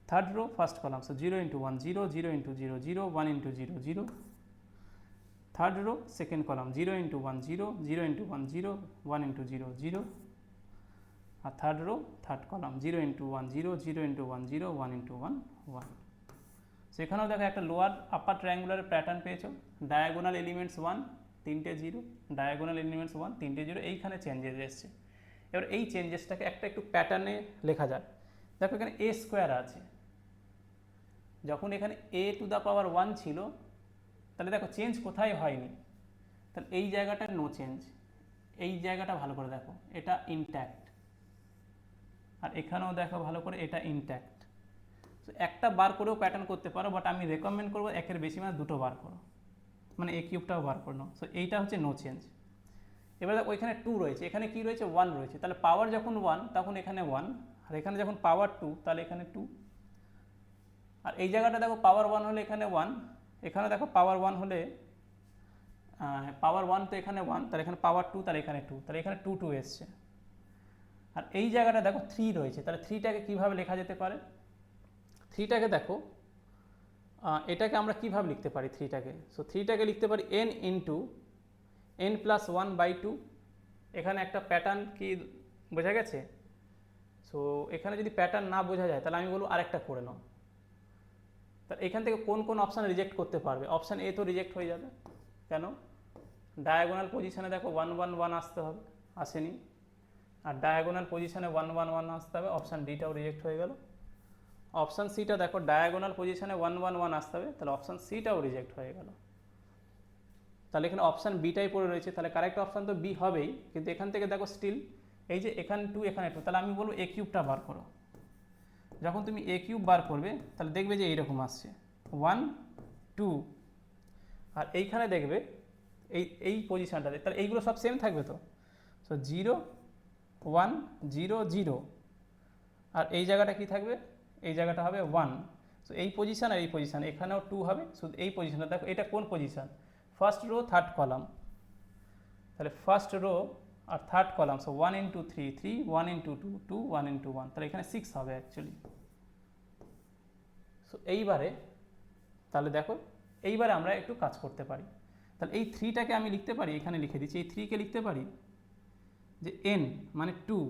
third rho first column, so 0 into 1 0, 0 into 0 0, 1 into 0 0, third row second column 0 into 1 0, 0 into 1 0, 1 into 0 0, আর third row third column 0 into 1 0, 0 into 1 0, 1 into 1 1। সেখানেও দেখো একটা লোয়ার আপার ট্রায়াঙ্গুলার প্যাটার্ন পেয়েছো, diagonal elements 1 তিনটে 0, diagonal elements 1 তিনটে 0, এইখানে চেঞ্জেস এসছে। এবার এই চেঞ্জেসটাকে একটা একটু প্যাটার্নে লেখা যাক। দেখো এখানে এ স্কোয়ার আছে, যখন এখানে এ টু দ্য পাওয়ার 1 ছিল, তাহলে দেখো চেঞ্জ কোথায় হয়নি, তাহলে এই জায়গাটা নো চেঞ্জ, এই জায়গাটা ভালো করে দেখো এটা ইনট্যাক্ট, আর এখানেও দেখো ভালো করে এটা ইনট্যাক্ট। তো একটা বার করেও প্যাটার্ন করতে পারো, বাট আমি রেকমেন্ড করবো একের বেশি মানে দুটো বার করো, মানে এ কিউবটাও বার করে নাও। সো এইটা হচ্ছে নো চেঞ্জ। এবার দেখো ওইখানে 2 রয়েছে, এখানে কি রয়েছে 1 রয়েছে, তাহলে পাওয়ার যখন 1 তখন এখানে 1, আর এখানে যখন পাওয়ার 2 তাহলে এখানে 2, আর এই জায়গাটা দেখো পাওয়ার 1 হলে এখানে 1, এখানে দেখো পাওয়ার 1 হলে পাওয়ার 1 তো এখানে 1, তাহলে এখানে পাওয়ার 2 তাহলে এখানে 2, তাহলে এখানে 2 2 এসছে। আর এই জায়গাটা দেখো 3 রয়েছে, তাহলে 3টাকে কীভাবে লেখা যেতে পারে, 3টাকে দেখো এটাকে আমরা কীভাবে লিখতে পারি 3টাকে, সো 3টাকে লিখতে পারি n ইন্টু n প্লাস 1/2। এখানে একটা প্যাটার্ন কি বোঝা গেছে? সো এখানে যদি প্যাটার্ন না বোঝা যায় তাহলে আমি বলবো আরেকটা করে নাও। তাহলে এখান থেকে কোন কোন অপশান রিজেক্ট করতে পারবে, অপশান এ তো রিজেক্ট হয়ে যাবে, কেন? ডায়াগোনাল পজিশনে দেখো 1 1 1 আসতে হবে, আসেনি, আর ডায়াগোনাল পজিশনে 1 1 1 আসতে হবে, অপশান ডিটাও রিজেক্ট হয়ে গেল। অপশান সিটা দেখো ডায়াগোনাল পজিশনে 1 1 1 আসতে হবে, তাহলে অপশান সিটাও রিজেক্ট হয়ে গেল। তাহলে এখানে অপশান বিটাই পড়ে রয়েছে, তাহলে কারেক্ট অপশান তো বি হবেই, কিন্তু এখান থেকে দেখো স্টিল এই যে এখানে 2 এখানে 2, তাহলে আমি বলবো এ কিউবটা বার করো। যখন তুমি এ কিউব বার করবে তাহলে দেখবে যে এইরকম আসছে 1 2, আর এইখানে দেখবে এই পজিশানটাতে, তাহলে এইগুলো সব সেম থাকবে তো, সো 0 1 0 0, আর এই জায়গাটা কি থাকবে, এই জায়গাটা হবে 1। সো এই পজিশান আর এই পজিশান, এখানেও 2 হবে, শুধু এই পজিশানটা দেখো এটা কোন position, first row third column, তাহলে ফার্স্ট রো আর third column, so 1 into 3 3, 1 into 2 2, 1 into 1, তাহলে এখানে 6 হবে অ্যাকচুয়ালি। সো এইবারে তাহলে দেখো এইবারে আমরা একটু কাজ করতে পারি, তাহলে এই 3টাকে আমি লিখতে পারি, এখানে লিখে দিচ্ছি, এই 3কে লিখতে পারি যে n মানে 2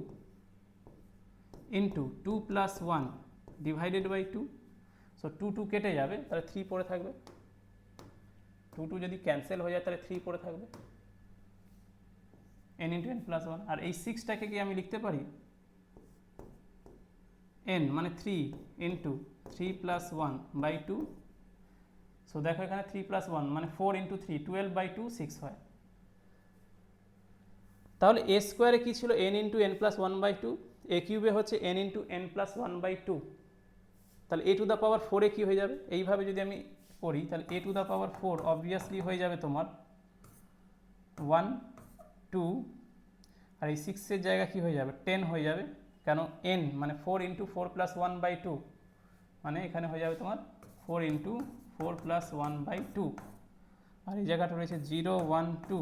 into 2 plus 1 divided by 2, so 2 2 কেটে যাবে, তাহলে 3 পড়ে থাকবে, 2 2 যদি ক্যান্সেল হয়ে যায় তাহলে 3 পড়ে থাকবে, n ইন্টু n প্লাস 1। আর এই 6টাকে কি আমি লিখতে পারি n মানে 3 ইন্টু 3 প্লাস 1 বাই 2, সো দেখো এখানে 3 প্লাস 1 মানে 4 ইন্টু 3 12/2 6 হয়। তাহলে এ স্কোয়ারে কী ছিল n ইন্টু n প্লাস 1/2, এ কিউবে হচ্ছে n ইন্টু n প্লাস 1/2, তাহলে a টু দ্য পাওয়ার 4 এ কী হয়ে যাবে, এইভাবে যদি আমি করি তাহলে a to the power 4 obviously হয়ে যাবে তোমার 1 2, আর এই 6-এর জায়গা কী হয়ে যাবে 10 হয়ে যাবে, কেন n মানে 4 ইন্টু 4 প্লাস 1/2, মানে এখানে হয়ে যাবে তোমার 4 ইন্টু 4 প্লাস 1/2, আর এই জায়গাটা রয়েছে 0 1 2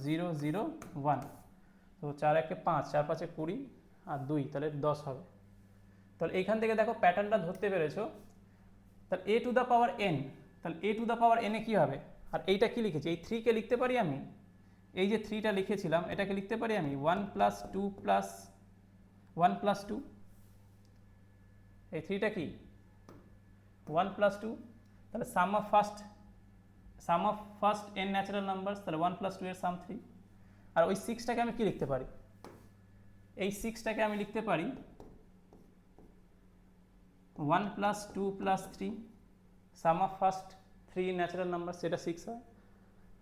0 0 1, তো 4 1 5, 4 5 20, আর 2 তাহলে 10 হবে। তাহলে এইখান থেকে দেখো প্যাটার্নটা ধরতে পেরেছো, তাহলে a to the power n, তাহলে a to the power n এ কী হবে, আর এইটা কি লিখেছি, এই 3কে লিখতে পারি আমি, এই যে 3টা লিখেছিলাম এটাকে লিখতে পারি আমি 1 প্লাস 2 প্লাস 1 প্লাস 2, এই 3টা কি 1 প্লাস 2, তাহলে sum of first n natural numbers, তাহলে 1 প্লাস 2 এর সাম 3, আর ওই 6টাকে আমি কি লিখতে পারি, এই 6টাকে আমি লিখতে পারি 1 plus 2 plus 3, some of first 3 natural number, সেটা 6 হয়।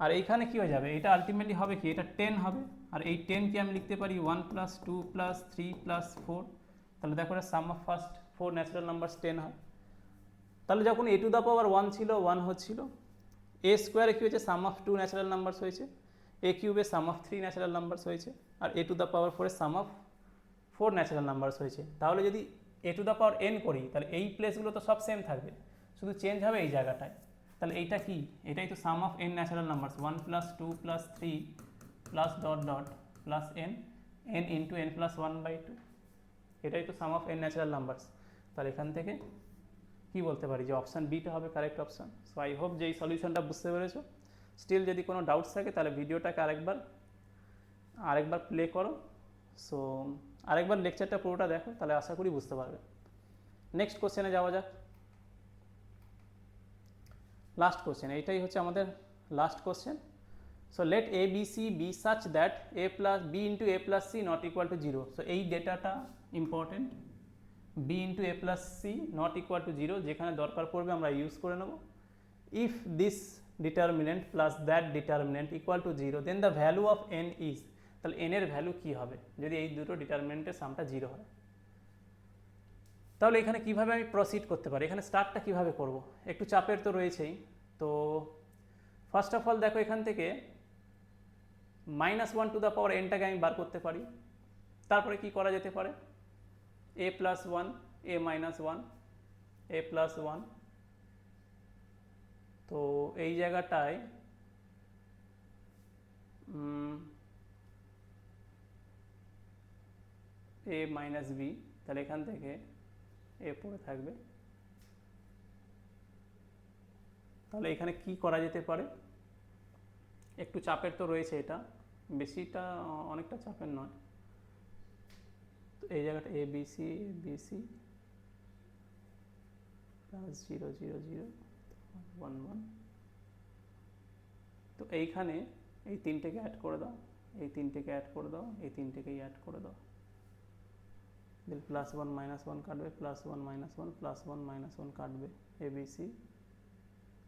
আর এইখানে কী হয়ে যাবে, এটা আলটিমেটলি হবে কি, এটা 10 হবে, আর এই 10কে আমি লিখতে পারি 1 প্লাস 2 প্লাস 3 প্লাস 4, তাহলে দেখো এটা সাম অফ ফার্স্ট 4 ন্যাচারাল নাম্বারস 10 হয়। তাহলে যখন a টু দ্য পাওয়ার 1 ছিল 1 হচ্ছিল, a স্কোয়ারে কী হয়েছে সাম অফ 2 ন্যাচারাল নাম্বারস হয়েছে, a কিউবে সাম অফ 3 ন্যাচারাল নাম্বারস হয়েছে, আর a টু দ্য পাওয়ার 4 এর সাম অফ 4 ন্যাচারাল নাম্বারস হয়েছে। তাহলে যদি a to the power n করি তাহলে এই প্লেসগুলো তো সব সেম থাকবে, শুধু চেঞ্জ হবে এই জায়গাটায়। তাহলে এইটা কি, এটাই তো sum of n natural numbers, 1 plus 2 plus 3 plus dot dot plus n into n plus 1/2, এটাই তো sum of n natural numbers. তাহলে এখান থেকে কি বলতে পারি যে অপশান বিটা হবে correct option. So I hope যে এই সলিউশনটা বুঝতে পেরেছো। স্টিল যদি কোনো ডাউটস থাকে তাহলে ভিডিওটাকে আরেকবার প্লে করো। সো আরেকবার লেকচারটা পুরোটা দেখো, তাহলে আশা করি বুঝতে পারবে। নেক্সট কোশ্চেনে যাওয়া যাক। লাস্ট কোশ্চেন, এইটাই হচ্ছে আমাদের last question. So let a b c be such that a plus b into a plus C not equal to zero. So এই ডেটাটা important, b into a plus C not equal to zero, যেখানে দরকার পড়বে আমরা use করে নেব। If this determinant plus that determinant equal to zero then the value of n is. তাহলে n এর ভ্যালু কী হবে যদি এই দুটো ডিটারমিনেন্টের সামটা জিরো হয়। তাহলে এখানে কিভাবে আমি প্রসিড করতে পারি, এখানে স্টার্টটা কিভাবে করব, একটু চাপের তো রয়েছেই। তো ফার্স্ট অফ অল দেখো, এখান থেকে -1 টু দ্য পাওয়ার এনটাকে আমি বার করতে পারি। তারপরে কি করা যেতে পারে, a plus one, a minus one, a plus one. তো এই জায়গাটায় a মাইনাস বি, তাহলে এখান থেকে a পড়ে থাকবে। তাহলে এখানে কি করা যেতে পারে, একটু চাপের তো রয়েছে, এটা বেশিটা অনেকটা চাপের নয়। তো এই জায়গাটা এ বি সি প্লাস 0 0 0 1 1। তো এইখানে এই তিনটেকে অ্যাড করে দাও, এই তিনটেকে অ্যাড করে দাও, এই তিনটেকেই অ্যাড করে দাও। দিল +1 -1 কাটবে, +1 -1 +1 -1 কাটবে, এবিসি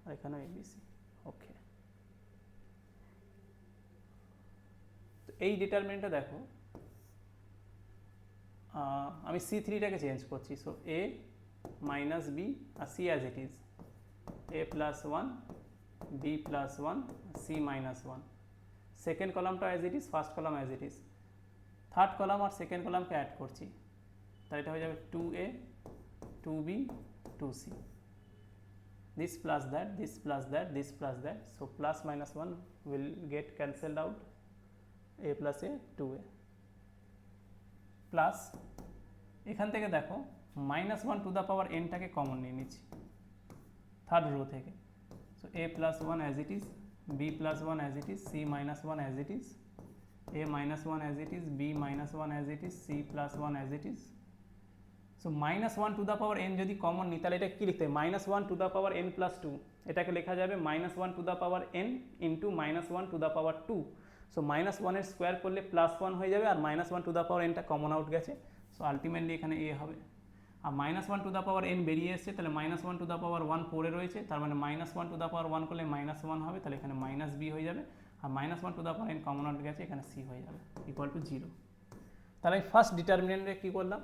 আর এখানেও এবিসি। ওকে, তো এই ডিটারমিনেন্টটা দেখো, আমি C3টাকে চেঞ্জ করছি। সো এ মাইনাস বি আর c as it is, a plus one, b plus one, c minus one. Second কলামটা as it is, first column as it is. Third column আর সেকেন্ড কলামকে অ্যাড করছি, তাহলে এটা হয়ে যাবে 2a 2b 2c। this plus that, this plus that, this plus that, so plus minus 1 will get cancelled out, a plus a 2a plus এখান থেকে দেখো -1 টু দ্য পাওয়ার এনটাকে কমন নিয়ে নিচ্ছি থার্ড রো থেকে। So a plus one as it is, b plus one as it is, c minus one as it is, a minus one as it is, b minus one as it is, c plus one as it is. So -1 to the power n যদি common নিই তাহলে এটা কী লিখতে হবে, -1 to the power n plus 2, এটাকে লেখা যাবে -1 to the power n into -1 to the power 2। So -1 এর স্কোয়ার করলে +1 হয়ে যাবে, আর -1 টু দ্য পাওয়ার nটা কমন আউট গেছে। সো আলটিমেটলি এখানে a হবে। আর -1 টু দ্য পাওয়ার n বেরিয়ে এসছে, তাহলে -1 টু দ্য পাওয়ার 1 পড়ে রয়েছে, তার মানে -1 টু দ্য পাওয়ার 1 করলে -1 হবে, তাহলে এখানে -b হয়ে যাবে। আর -1 to the power n common out গেছে, এখানে c হয়ে যাবে ইকুয়াল টু 0। তাহলে আমি ফার্স্ট ডিটারমিনেন্টে কী করলাম,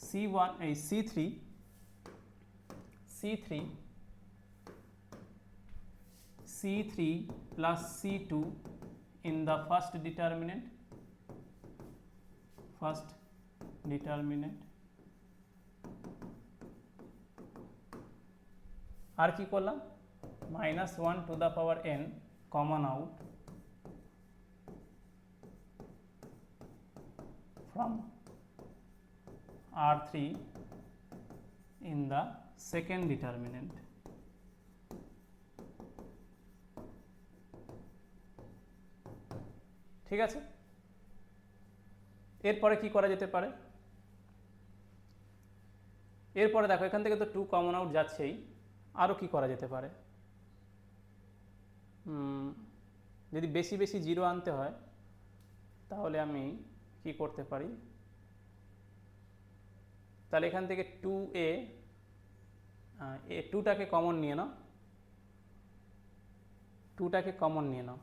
C1 এই C3 plus C2 in the first determinant আর কি করলাম, -1 to the power n common out from R3 in the second determinant। ঠিক আছে, এরপরে কি করা যেতে পারে, এরপরে দেখো এখান থেকে তো 2 কমন আউট যাচ্ছেই, আরও কি করা যেতে পারে, যদি বেশি বেশি জিরো আনতে হয় তাহলে আমি কি করতে পারি, তাহলে এখান থেকে 2a 2টাকে কমন নিয়ে নাও, 2টাকে কমন নিয়ে নাও।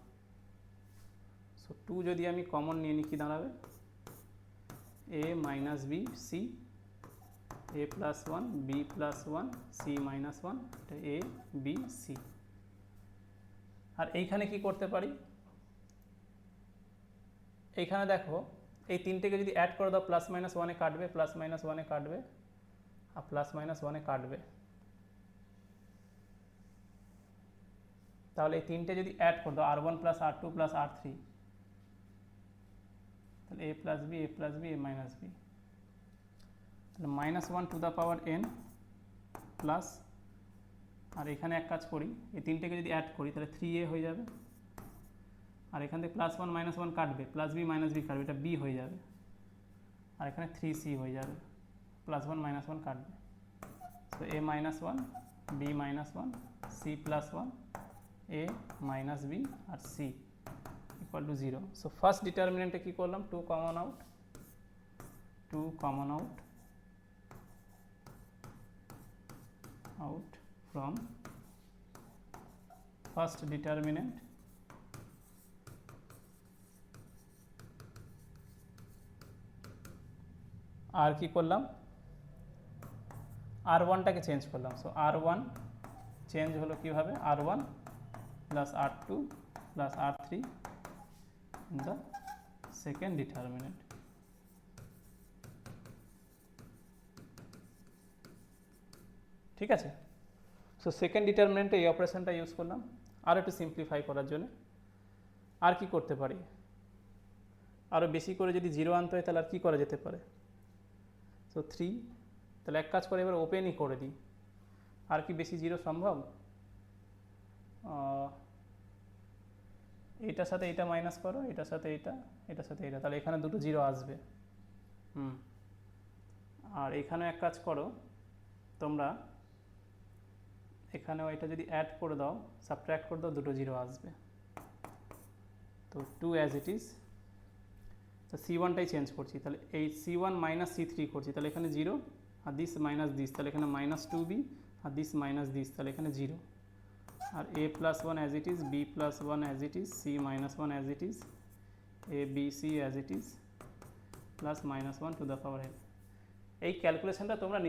সো 2 যদি আমি কমন নিয়ে নিই কি দাঁড়াবে, a minus b c, a plus one, b plus one, c minus one, এটা a b c। আর এইখানে কি করতে পারি, এইখানে দেখো এই তিনটেকে যদি অ্যাড করে দাও +-1 এ কাটবে, +-1 এ কাটবে, আর +-1 এ কাটবে। তাহলে এই তিনটে যদি অ্যাড করে দাও r1 + r2 + r3, তাহলে a + b, a + b, a - b। তাহলে -1 to the power n plus, আর এখানে এক কাজ করি, এই তিনটেকে যদি অ্যাড করি তাহলে 3a হয়ে যাবে, আর এখান থেকে প্লাস ওয়ান মাইনাস ওয়ান কাটবে, প্লাস বি মাইনাস বি কাটবে, এটা বি হয়ে যাবে, আর এখানে 3c হয়ে যাবে, প্লাস ওয়ান মাইনাস ওয়ান কাটবে, তো a minus one, b minus one, c plus one, a minus b আর c equal to 0। So first ডিটারমিনেন্টে কী করলাম, 2 common out, 2 common out from first determinant, আর কি করলাম, r1টাকে চেঞ্জ করলাম। সো r1 চেঞ্জ হলো কিভাবে, r1 plus r2 plus r3 in the second determinant. ঠিক আছে, সো সেকেন্ড ডিটারমিনেন্টে এই অপারেশনটা ইউজ করলাম। আর একটু সিম্পলিফাই করার জন্য আর কি করতে পারি, আরও বেশি করে যদি 0 আনতে হয় তাহলে আর কী করা যেতে পারে, সো 3, তাহলে এক কাজ করে এবার ওপেনই করে দিই, আর কি বেশি 0 সম্ভব, এইটার সাথে এইটা মাইনাস করো, এটার সাথে এইটা, এটার সাথে এইটা, তাহলে এখানে দুটো 0 আসবে। আর এখানেও এক কাজ করো তোমরা, এখানেও এটা যদি অ্যাড করে দাও, সাবট্র্যাক্ট করে দাও, দুটো 0 আসবে, তো 2 অ্যাজ ইট ইজ। তো c1টাই চেঞ্জ করছি, তাহলে এই c1 মাইনাস c3 করছি, তাহলে এখানে 0, আর দিস মাইনাস দিস, তাহলে এখানে মাইনাস 2b, আর দিস মাইনাস দিস, তাহলে এখানে 0, আর a plus 1 as it is, b plus 1 as it is, c minus 1 as it is, a b c as it is, plus minus 1 to the power n। এই ক্যালকুলেশনটা তোমরা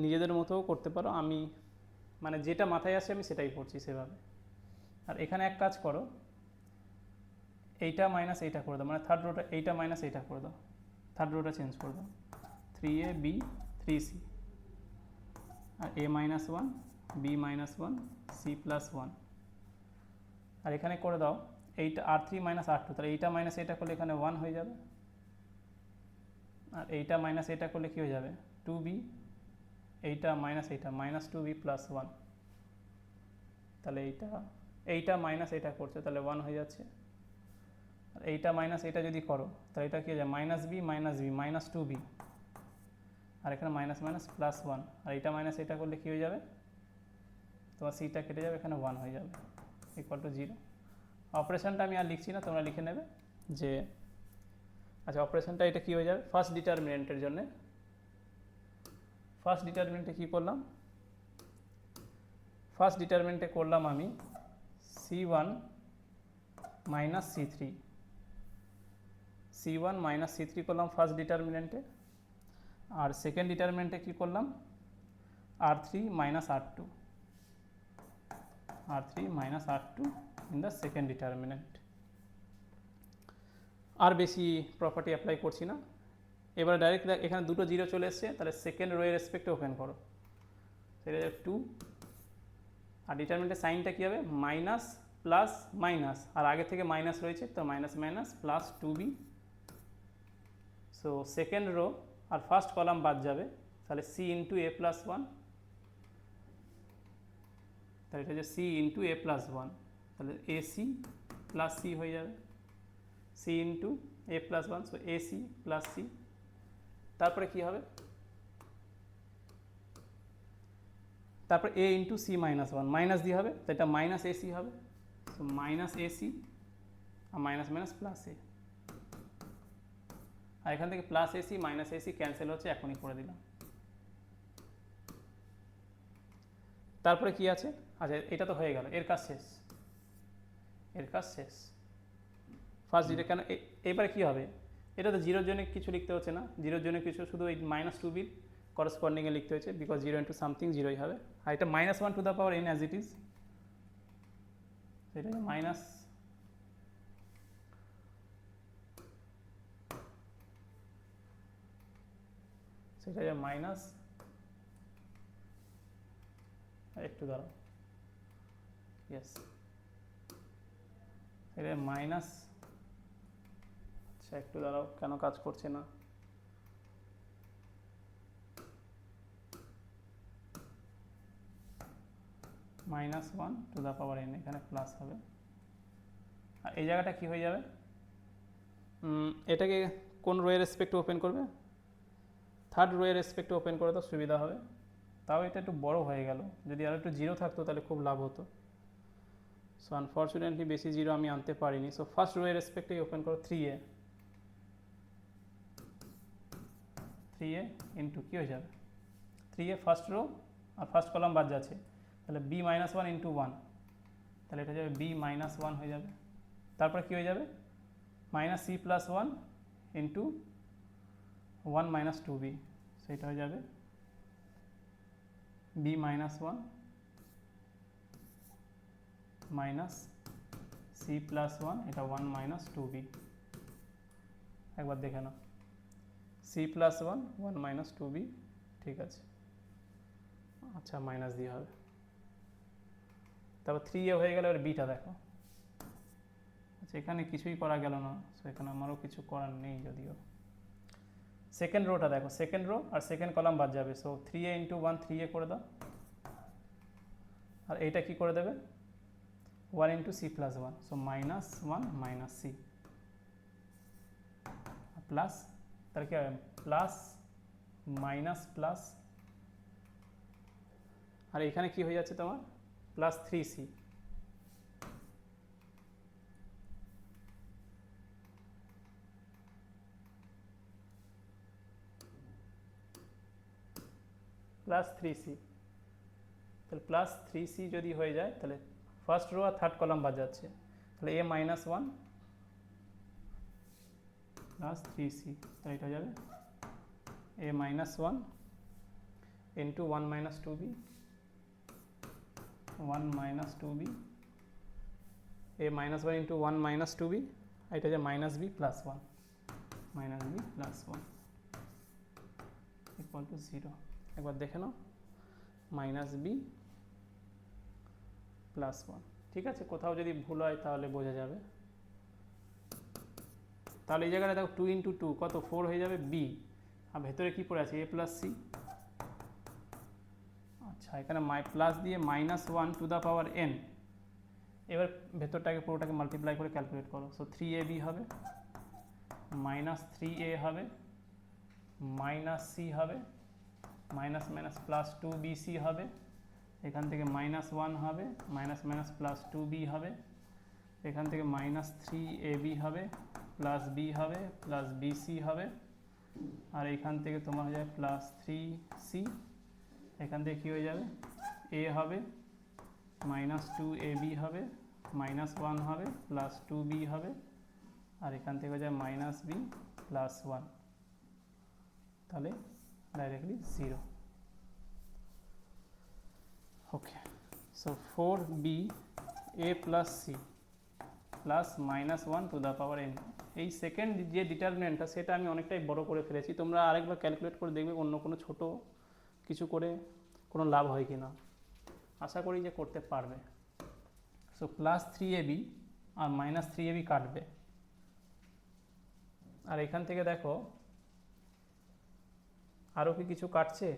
নিজেদের মতোও করতে পারো, আমি মানে যেটা মাথায় আসে আমি সেটাই করছি সেভাবে। আর এখানে এক কাজ করো, এইটা মাইনাস এইটা করে দাও, মানে থার্ড রোটা, এইটা মাইনাস এইটা করে দাও, থার্ড রোটা চেঞ্জ করে দাও, 3a b 3c, আর a minus 1 b minus 1 c plus 1, আর এখানে করে দাও এইটা r3 মাইনাস r2, তাহলে এইটা মাইনাস এটা করলে এখানে 1 হয়ে যাবে, আর এইটা মাইনাস এটা করলে কী হয়ে যাবে 2b, এইটা মাইনাস এইটা মাইনাস 2b প্লাস 1, তাহলে এইটা মাইনাস এটা করছে তাহলে 1 হয়ে যাচ্ছে, আর এইটা মাইনাস এটা যদি করো তাহলে এটা কী হয়ে যায় মাইনাস বি মাইনাস 2b, আর এখানে মাইনাস মাইনাস প্লাস 1, আর এইটা মাইনাস এটা করলে কী হয়ে যাবে, তোমার সিটা কেটে যাবে, এখানে 1 হয়ে যাবে, ইকুয়াল টু 0। অপারেশনটা আমি আর লিখছি না, তোমরা লিখে নেবে যে আচ্ছা অপারেশনটা এটা কী হয়ে যাবে ফার্স্ট ডিটারমিনেন্টের জন্য। ফার্স্ট ডিটারমিনেন্টে কী করলাম, ফার্স্ট ডিটারমিনেন্টে করলাম আমি c1 minus c3 minus c3 করলাম ফার্স্ট ডিটারমিনেন্টে, আর সেকেন্ড ডিটারমিনেন্টে কী করলাম r3 minus r2 in the second determinant. আর বেশি প্রপার্টি অ্যাপ্লাই করছি না, এবার ডাইরেক্ট এখানে দুটো 0 চলে এসছে, তাহলে সেকেন্ড রো এর রেসপেক্টে ওপেন করো, সেটা 2, আর ডিটারমিনেন্টের সাইনটা কী হবে মাইনাস প্লাস মাইনাস, আর আগে থেকে মাইনাস রয়েছে তো minus minus plus 2b, so second row আর ফার্স্ট কলাম বাদ যাবে, তাহলে c ইন্টু a প্লাস 1, তাহলে এটা হচ্ছে c ইন্টু a প্লাস 1, তাহলে ac প্লাস c হয়ে যাবে, c into a plus 1, so ac plus c, তারপরে কী হবে, তারপর a into c minus 1, minus দিয়ে হবে তো এটা মাইনাস ac হবে, সো মাইনাস ac আর মাইনাস মাইনাস প্লাস a, আর এখান থেকে plus ac minus ac cancel হচ্ছে, এখনই করে দিলাম। তারপরে কি আছে, আচ্ছা এটা তো হয়ে গেল, এর কাজ শেষ, ফার্স্ট ডিটা কেন, এবারে কী হবে, এটা তো 0-র জন্য কিছু লিখতে হচ্ছে না, 0-র জন্য কিছু, শুধু এই মাইনাস 2b করসপন্ডিংয়ে লিখতে হয়েছে, বিকজ 0 ইন্টু সামথিং 0ই হবে, আর এটা minus 1 to the power n as it is, এটা মাইনাস সেটা মাইনাস, একটু দাঁড়াও, ইয়েস এটা মাইনাস, আচ্ছা একটু দাঁড়াও কেন কাজ করছে না, -1 টু দ্য পাওয়ার n, এখানে প্লাস হবে। আর এই জায়গাটা কি হয়ে যাবে, এটাকে কোন রো এর রেসপেক্টে ওপেন করবে, থার্ড রো এর রেসপেক্টে ওপেন করে তো সুবিধা হবে। তাও এটা একটু বড় হয়ে গেল, যদি আর একটু জিরো থাকতো তাহলে খুব লাভ হতো। সো আনফর্চুনেটলি বেশি জিরো আমি আনতে পারিনি। সো ফার্স্ট রো এর রেসপেক্টেই ওপেন করো 3a, 3a ইন্টু কী হয়ে যাবে 3a ফার্স্ট রো আর ফার্স্ট কলাম বাদ যাচ্ছে, তাহলে b - 1 ইন্টু 1, তাহলে এটা যাবে b - 1 হয়ে যাবে। তারপরে কী হয়ে যাবে -c + 1 ইন্টু 1 - 2b, সেটা হয়ে যাবে b - 1 মাইনাস c + 1, এটা 1 - 2b। একবার দেখে নাও, c + 1 1 - 2b, ঠিক আছে। আচ্ছা মাইনাস দিয়ে হবে, তারপর 3a হয়ে গেলে এবার বিটা দেখো। আচ্ছা এখানে কিছুই করা গেল না, সো এখানে আমারও কিছু করার নেই যদিও। সেকেন্ড রোটা দেখো, সেকেন্ড রো আর সেকেন্ড কলাম বাদ যাবে, সো 3a ইন্টু 1 3a করে দাও, আর এইটা কি করে দেবে 1 into c + 1, so -1 - c plus, তার কি হবে প্লাস মাইনাস প্লাস, আর এখানে কি হয়ে যাচ্ছে তোমার প্লাস 3c, প্লাস 3c, তাহলে প্লাস 3c যদি হয়ে যায় তাহলে ফার্স্ট রো আর থার্ড কলাম বাদ যাচ্ছে, তাহলে a - 1 প্লাস 3c, তাই এটা হয়ে যাবে a - 1 into 1 - 2b, 1 - 2b, a - 1 into 1 - 2b, এটা হচ্ছে -b + 1, -b + 1 ইকুয়াল টু 0। একবার দেখে নাও -b + 1, ঠিক আছে। কোথাও যদি ভুল হয় তাহলে বোঝা যাবে। তাহলে এই জায়গাটা দেখো 2 ইন্টু 2 কত 4 হয়ে যাবে b, আর ভেতরে কি পড়ে আছে a + c। আচ্ছা এখানে প্লাস দিয়ে -1 টু দ্য পাওয়ার n, এবার ভেতরটাকে পুরোটাকে মাল্টিপ্লাই করে ক্যালকুলেট করো, সো 3ab হবে -3a হবে -c হবে মাইনাস মাইনাস প্লাস 2bc হবে, এখান থেকে -1 হবে প্লাস 2b হবে, এখান থেকে -3ab হবে প্লাস b হবে প্লাস bc হবে, আর এখান থেকে তোমার হয়ে যাবে প্লাস 3c, এখান থেকে কী হয়ে যাবে a হবে -2ab হবে -1 হবে প্লাস 2b হবে, আর এখান থেকে হয়ে যাবে -b + 1, তাহলে directly 0। Okay, so 4b a + c plus -1 to the power n, এই সেকেন্ড যে ডিটারমিনেন্টটা সেটা আমি অনেকটাই বড় করে ফেলেছি, তোমরা আরেকবার ক্যালকুলেট করে দেখবে অন্য কোনো ছোট কিছু করে কোনো লাভ হয় কি না, আশা করি যে করতে পারবে। সো প্লাস 3ab আর -3ab কাটবে, আর এখান থেকে দেখো আরও কি কিছু কাটছে,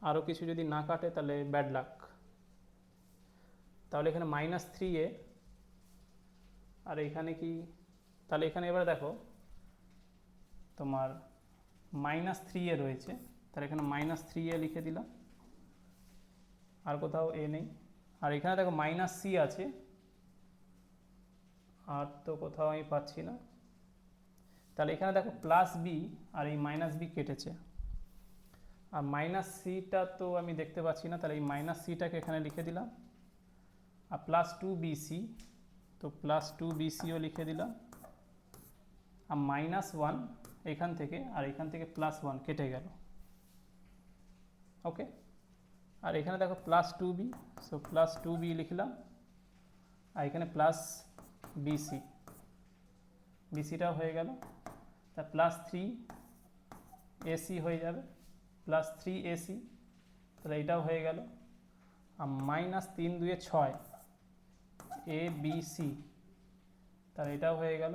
আরও কিছু যদি না কাটে তাহলে ব্যাড লাক। তাহলে এখানে -3a আর এখানে কি, তাহলে এখানে এবার দেখো তোমার -3a রয়েছে, তাহলে এখানে -3a লিখে দিলাম, আর কোথাও a নেই, আর এখানে দেখো -c আছে, আর তো কোথাও আমি পাচ্ছি না, তাহলে এখানে দেখো প্লাস b আর এই -b কেটেছে, আর -cটা তো আমি দেখতে পাচ্ছি না, তাহলে এই -cটাকে এখানে লিখে দিলাম, আর প্লাস 2bc, তো প্লাস 2bcও লিখে দিলাম, আর -1 এখান থেকে আর এখান থেকে +1 কেটে গেল। ওকে, আর এখানে দেখো plus 2b, so plus 2b লিখলাম, আর এখানে প্লাস bc, bcটাও হয়ে গেল, তা প্লাস 3ac হয়ে যাবে, প্লাস 3ac, তাহলে এটাও হয়ে গেল, আর -3 2 6 abc, তাহলে এটাও হয়ে গেল,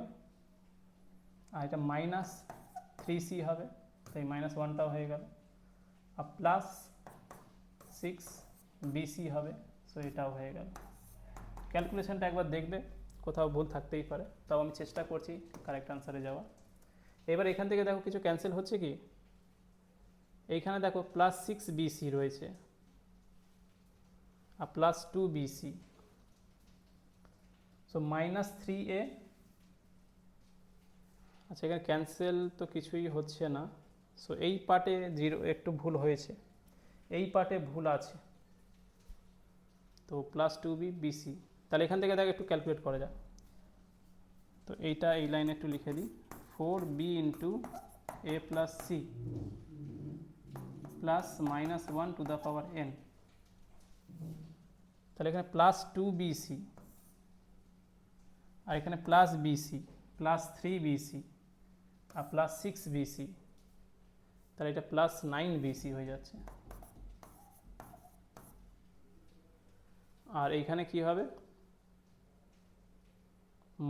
আর এটা -3c হবে, তাই -1টাও হয়ে গেল, আর প্লাস 6 বিসি হবে। সো এটাও হয়ে গেল। ক্যালকুলেশনটা একবার দেখবে, কোথাও ভুল থাকতেই পারে, তাও আমি চেষ্টা করছি কারেক্ট আনসারে যাওয়া। এবার এখান থেকে দেখো কিছু ক্যান্সেল হচ্ছে কি, এইখানে দেখো প্লাস 6BC রয়েছে আর প্লাস 2BC, সো -3A। আচ্ছা, এখানে ক্যান্সেল তো কিছুই হচ্ছে না, সো এই পার্টে জিরো একটু ভুল হয়েছে, এই পার্টে ভুল আছে, তো +2BC। তাহলে এখান থেকে দেখো একটু ক্যালকুলেট করা যাক। তো এইটা এই লাইনে একটু লিখে দিই, 4B × A + C plus -1 to the power n। তাহলে এখানে +2BC আর এখানে +BC, +3BC আর +6BC, তাহলে এটা +9BC হয়ে যাচ্ছে। আর এইখানে কি হবে,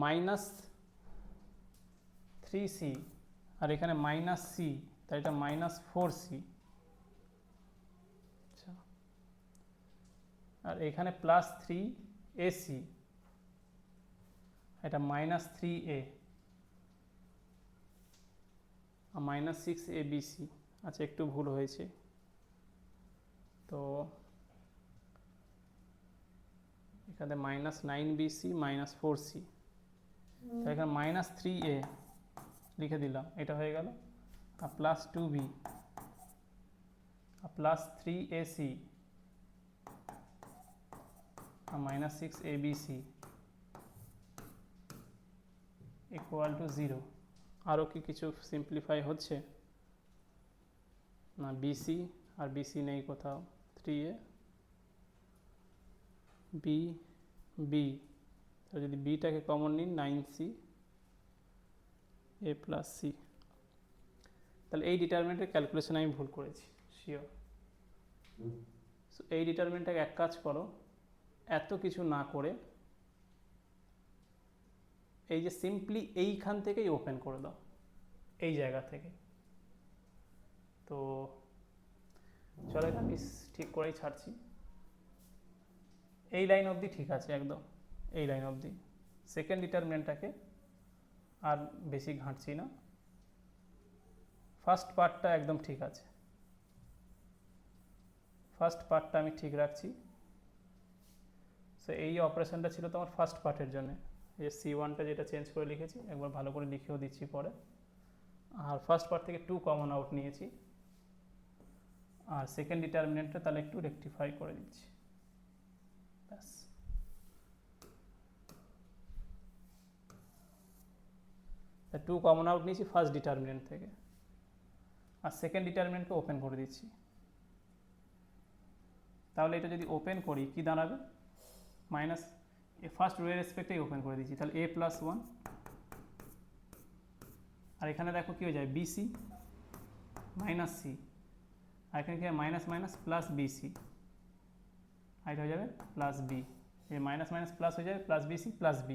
-3C আর এখানে -C, তাই এটা -4C। আচ্ছা, আর এখানে +3AC, এটা -3A আর -6ABC। আচ্ছা, একটু ভুল হয়েছে, তো এখানে -9BC -4C, তো এখানে -3A লিখে দিলাম, এটা হয়ে গেল। আর +2B আর +3AC আর -6ABC = 0। আরও কি কিছু সিম্পলিফাই হচ্ছে না? BC আর BC নেই কোথাও, 3A B, তাহলে যদি বিটাকে কমন নিন 9C A + C। তাহলে এই ডিটারমিনেন্টের ক্যালকুলেশন আমি ভুল করেছি, শিওর। সো এই ডিটারমিনেন্টটাকে এক কাজ করো, এত কিছু না করে এই যে সিম্পলি এইখান থেকেই ওপেন করে দাও, এই জায়গা থেকে। তো চলো, এটা আমি ঠিক করেই ছাড়ছি। এই লাইন অবধি ঠিক আছে একদম, এই লাইন অবধি। সেকেন্ড ডিটারমিনেন্টটাকে আর বেশি ঘাঁটছি না, ফার্স্ট পার্টটা একদম ঠিক আছে, ফার্স্ট পার্টটা আমি ঠিক রাখছি। সো এই অপারেশনটা ছিল তোমার ফার্স্ট পার্টের জন্য, এই C1টা যেটা চেঞ্জ করে লিখেছি, একবার ভালো করে লিখেও দিচ্ছি পরে। আর ফার্স্ট পার্ট থেকে 2 কমন আউট নিয়েছি, আর সেকেন্ড ডিটারমিনেন্টটা তাহলে একটু রেকটিফাই করে দিচ্ছি, ব্যাস। 2 কমন আউট নিয়েছি ফার্স্ট ডিটারমিনেন্ট থেকে, আর সেকেন্ড ডিটারমিনেন্টকে ওপেন করে দিচ্ছি। তাহলে এটা যদি ওপেন করি কি দাঁড়াবে, মাইনাস ফার্স্ট রো এর রেসপেক্টেই ওপেন করে দিচ্ছি, তাহলে A + 1। আর এখানে দেখো কি হয়ে যায়, BC -C, আর এখানে কি হয় -+ আর এটা হয়ে যাবে +B, এই -- প্লাস হয়ে যাবে +BC +B,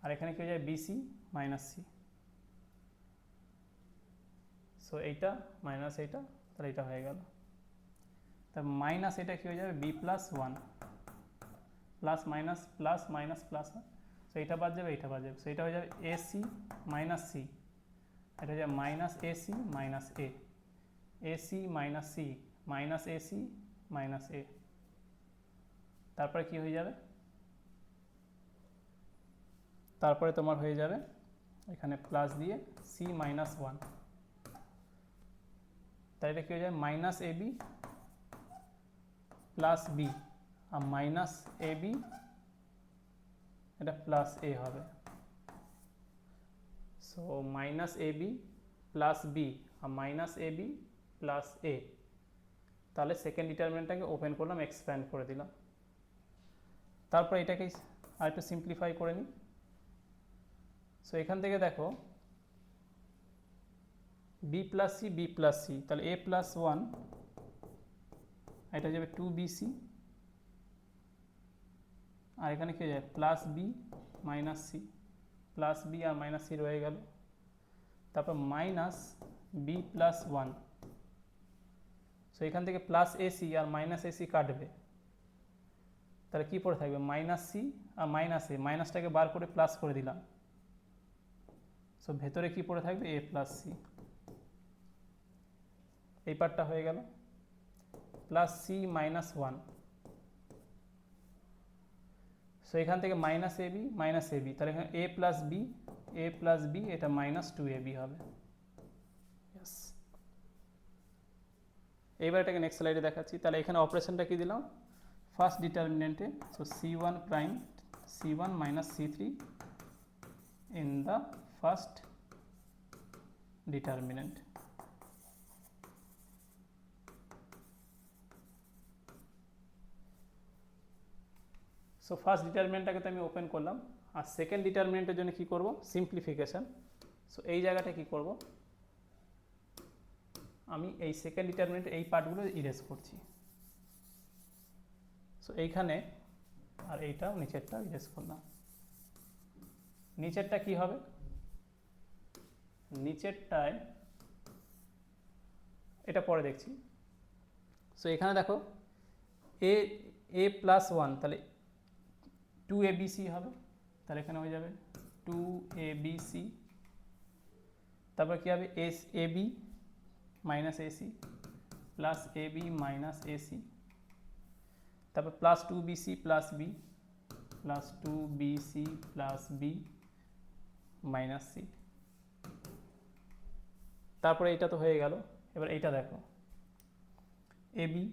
আর এখানে কি হয়ে যায় BC -C। সো এইটা মাইনাস এইটা, তাহলে এটা হয়ে গেল। তার মাইনাস এটা কি হয়ে যাবে, B + 1 plus minus plus minus plus, so এইটা বাদ যাবে, এইটা বাদ যাবে, সো এটা হয়ে যাবে AC - C, এটা হয়ে যাবে -AC - A, AC - C -AC - A। তারপরে কি হয়ে যাবে, তারপরে তোমার হয়ে যাবে এখানে প্লাস দিয়ে C - 1, তাই এটা কি হয়ে যাবে -AB + B আর -AB, এটা +A হবে। সো -AB + B আর -AB + A, তাহলে সেকেন্ড ডিটারমিনেন্টটাকে ওপেন করলাম, এক্সপ্যান্ড করে দিলাম। তারপর এটাকে আরেকটু সিম্পলিফাই করে নিই। সো এখান থেকে দেখো B + C, B + C, তাহলে A + 1, এটা যাবে 2BC, আর এখানে কি হয়ে যায় +B - C, +B আর -C রয়ে গেল। তারপর -B + 1, সো সো এখান থেকে প্লাস এসি আর মাইনাস এসি কাটবে, তাহলে কী পড়ে থাকবে মাইনাস সি আর মাইনাস এ, মাইনাসটাকে বার করে প্লাস করে দিলাম, সো ভেতরে কী পড়ে থাকবে এ প্লাস সি। এই পার্টটা হয়ে গেল, plus C minus one. So এখান থেকে মাইনাস এ বি, তাহলে এখানে এ প্লাস বি এটা মাইনাস টু এ বি হবে। ইয়েস, এইবার এটাকে নেক্সট স্লাইডে দেখাচ্ছি। তাহলে এখানে অপারেশনটা কি দিলাম, ফার্স্ট ডিটারমিনেন্টে, so c one prime c one minus c three in the first determinant. So first ডিটারমিনেন্টটাকে তো আমি ওপেন করলাম, আর সেকেন্ড ডিটারমিনেন্টের জন্য কি করব, সিম্পলিফিকেশন। সো এই জায়গাটা কি করব, আমি এই সেকেন্ড ডিটারমিনেন্টের এই পার্টগুলো ইরেজ করছি। সো এইখানে আর এইটাও নিচেরটা ইরেজ করলাম। নিচেরটা কি হবে, নিচেরটায় এটা পরে দেখছি। সো এখানে দেখো এ প্লাস ওয়ান, তাহলে টু এ বি সি হবে, তাহলে এখানে হয়ে যাবে টু এ বি সি। তারপর কী হবে as a b minus AC plus a b minus AC, তারপর plus two b c plus b plus two b c plus b minus c. তারপরে এইটা তো হয়ে গেল, এবার এইটা দেখো এ বি,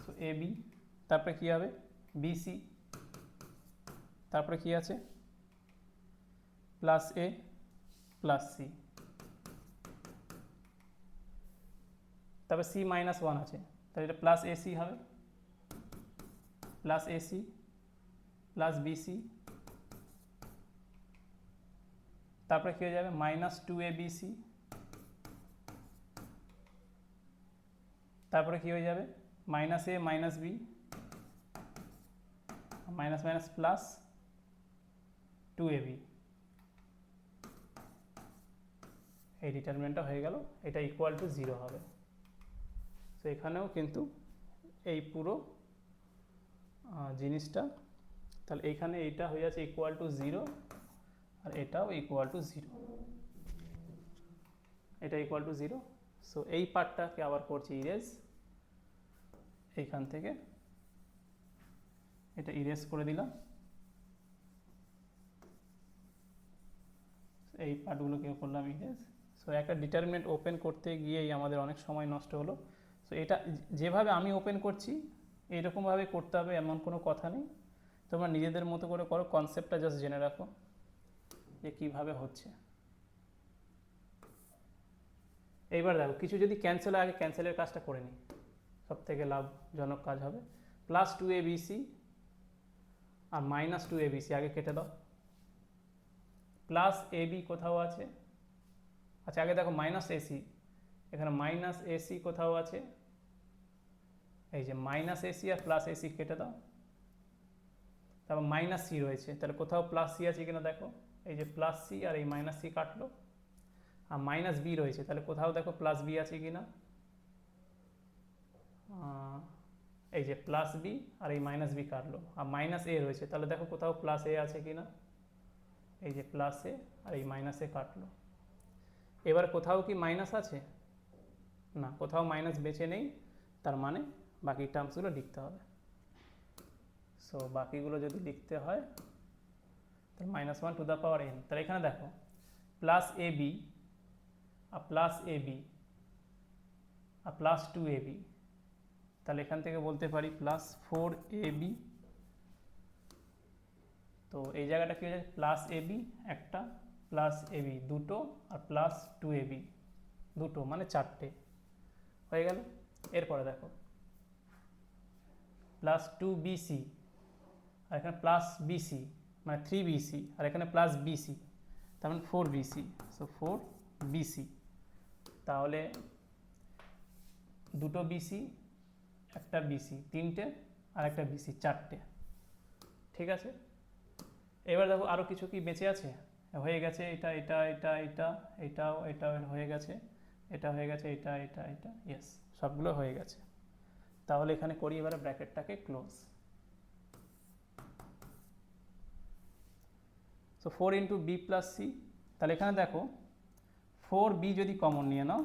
তো এ বি, তারপরে কী হবে বিসি, তারপরে কি আছে প্লাস এ প্লাস সি, তারপরে সি মাইনাস ওয়ান আছে, তাহলে এটা প্লাস এসি হবে, প্লাস এসি প্লাস বিসি, তারপরে কী হয়ে যাবে মাইনাস টু এ বিসি, তারপরে কী হয়ে যাবে minus a minus b minus minus plus two A b. এই ডিটারমিনেন্টটা হয়ে গেল, এটা ইকুয়াল টু জিরো হবে। তো এখানেও কিন্তু এই পুরো জিনিসটা, তাহলে এইখানে এইটা হয়ে যাচ্ছে ইকুয়াল টু জিরো, আর এটাও ইকুয়াল টু জিরো, এটা ইকুয়াল টু জিরো। সো এই পার্টটাকে আবার করছি ইরেজ, এইখান থেকে এটা ইরেজ করে দিলাম, এই পার্টগুলোকে করলাম ইরেজ। সো একটা ডিটারমিনেন্ট ওপেন করতে গিয়েই আমাদের অনেক সময় নষ্ট হলো। সো এটা যেভাবে আমি ওপেন করছি এইরকমভাবে করতে হবে এমন কোনো কথা নেই, তোমরা নিজেদের মতো করে করো, কনসেপ্টটা জাস্ট জেনে রাখো যে কীভাবে হচ্ছে। এইবার দেখো কিছু যদি ক্যান্সেল হয়, আগে ক্যান্সেলের কাজটা করে নিই, সব থেকে লাভজনক কাজ হবে। প্লাস টু এ বি সি আর মাইনাস টু এ বি সি আগে কেটে দাও, প্লাস এ বি কোথাও আছে, আচ্ছা আগে দেখো মাইনাস এসি, এখানে মাইনাস এসি কোথাও আছে, এই যে মাইনাস এসি আর প্লাস এসি কেটে দাও, তারপর মাইনাস সি রয়েছে, তাহলে কোথাও প্লাস সি আছে কিনা দেখো, এই যে প্লাস সি আর এই মাইনাস সি কাটলো, আর মাইনাস বি রয়েছে, তাহলে কোথাও দেখো প্লাস বি আছে কিনা, এই যে প্লাস বি আর এই মাইনাস বি কাটলো, আর মাইনাস এ রয়েছে, তাহলে দেখো কোথাও প্লাস এ আছে কিনা, এই যে প্লাস এ আর এই মাইনাস এ কাটলো। এবার কোথাও কি মাইনাস আছে, না কোথাও মাইনাস বেঁচে নেই, তার মানে বাকি টার্মসগুলো লিখতে হবে। সো বাকিগুলো যদি লিখতে হয় তাহলে minus one two the power N, তাহলে এখানে দেখো plus a B R plus a B R plus two A B, তাহলে এখান থেকে বলতে পারি প্লাস ফোর এ বি। তো এই জায়গাটা কী হয়ে যায় প্লাস এ বি একটা, প্লাস এ বি দুটো, আর প্লাস টু এ বি দুটো, মানে চারটে হয়ে গেল। এরপরে দেখো প্লাস টু বিসি আর এখানে প্লাস বিসি মানে থ্রি বিসি, আর এখানে প্লাস বিসি, তার মানে four BC, so four BC, তাহলে দুটো বিসি একটা বিসি তিনটে, আর একটা বিসি চারটে, ঠিক আছে। এবার দেখো আরও কিছু কি বেঁচে আছে, হয়ে গেছে এটা এটা এটা এটা এটাও এটাও হয়ে গেছে, এটা হয়ে গেছে, এটা এটা এটা, ইয়েস সবগুলো হয়ে গেছে। তাহলে এখানে করি এবারে ব্র্যাকেটটাকে close. So 4 into b plus c, তাহলে এখানে দেখো 4b যদি কমন নিয়ে নাও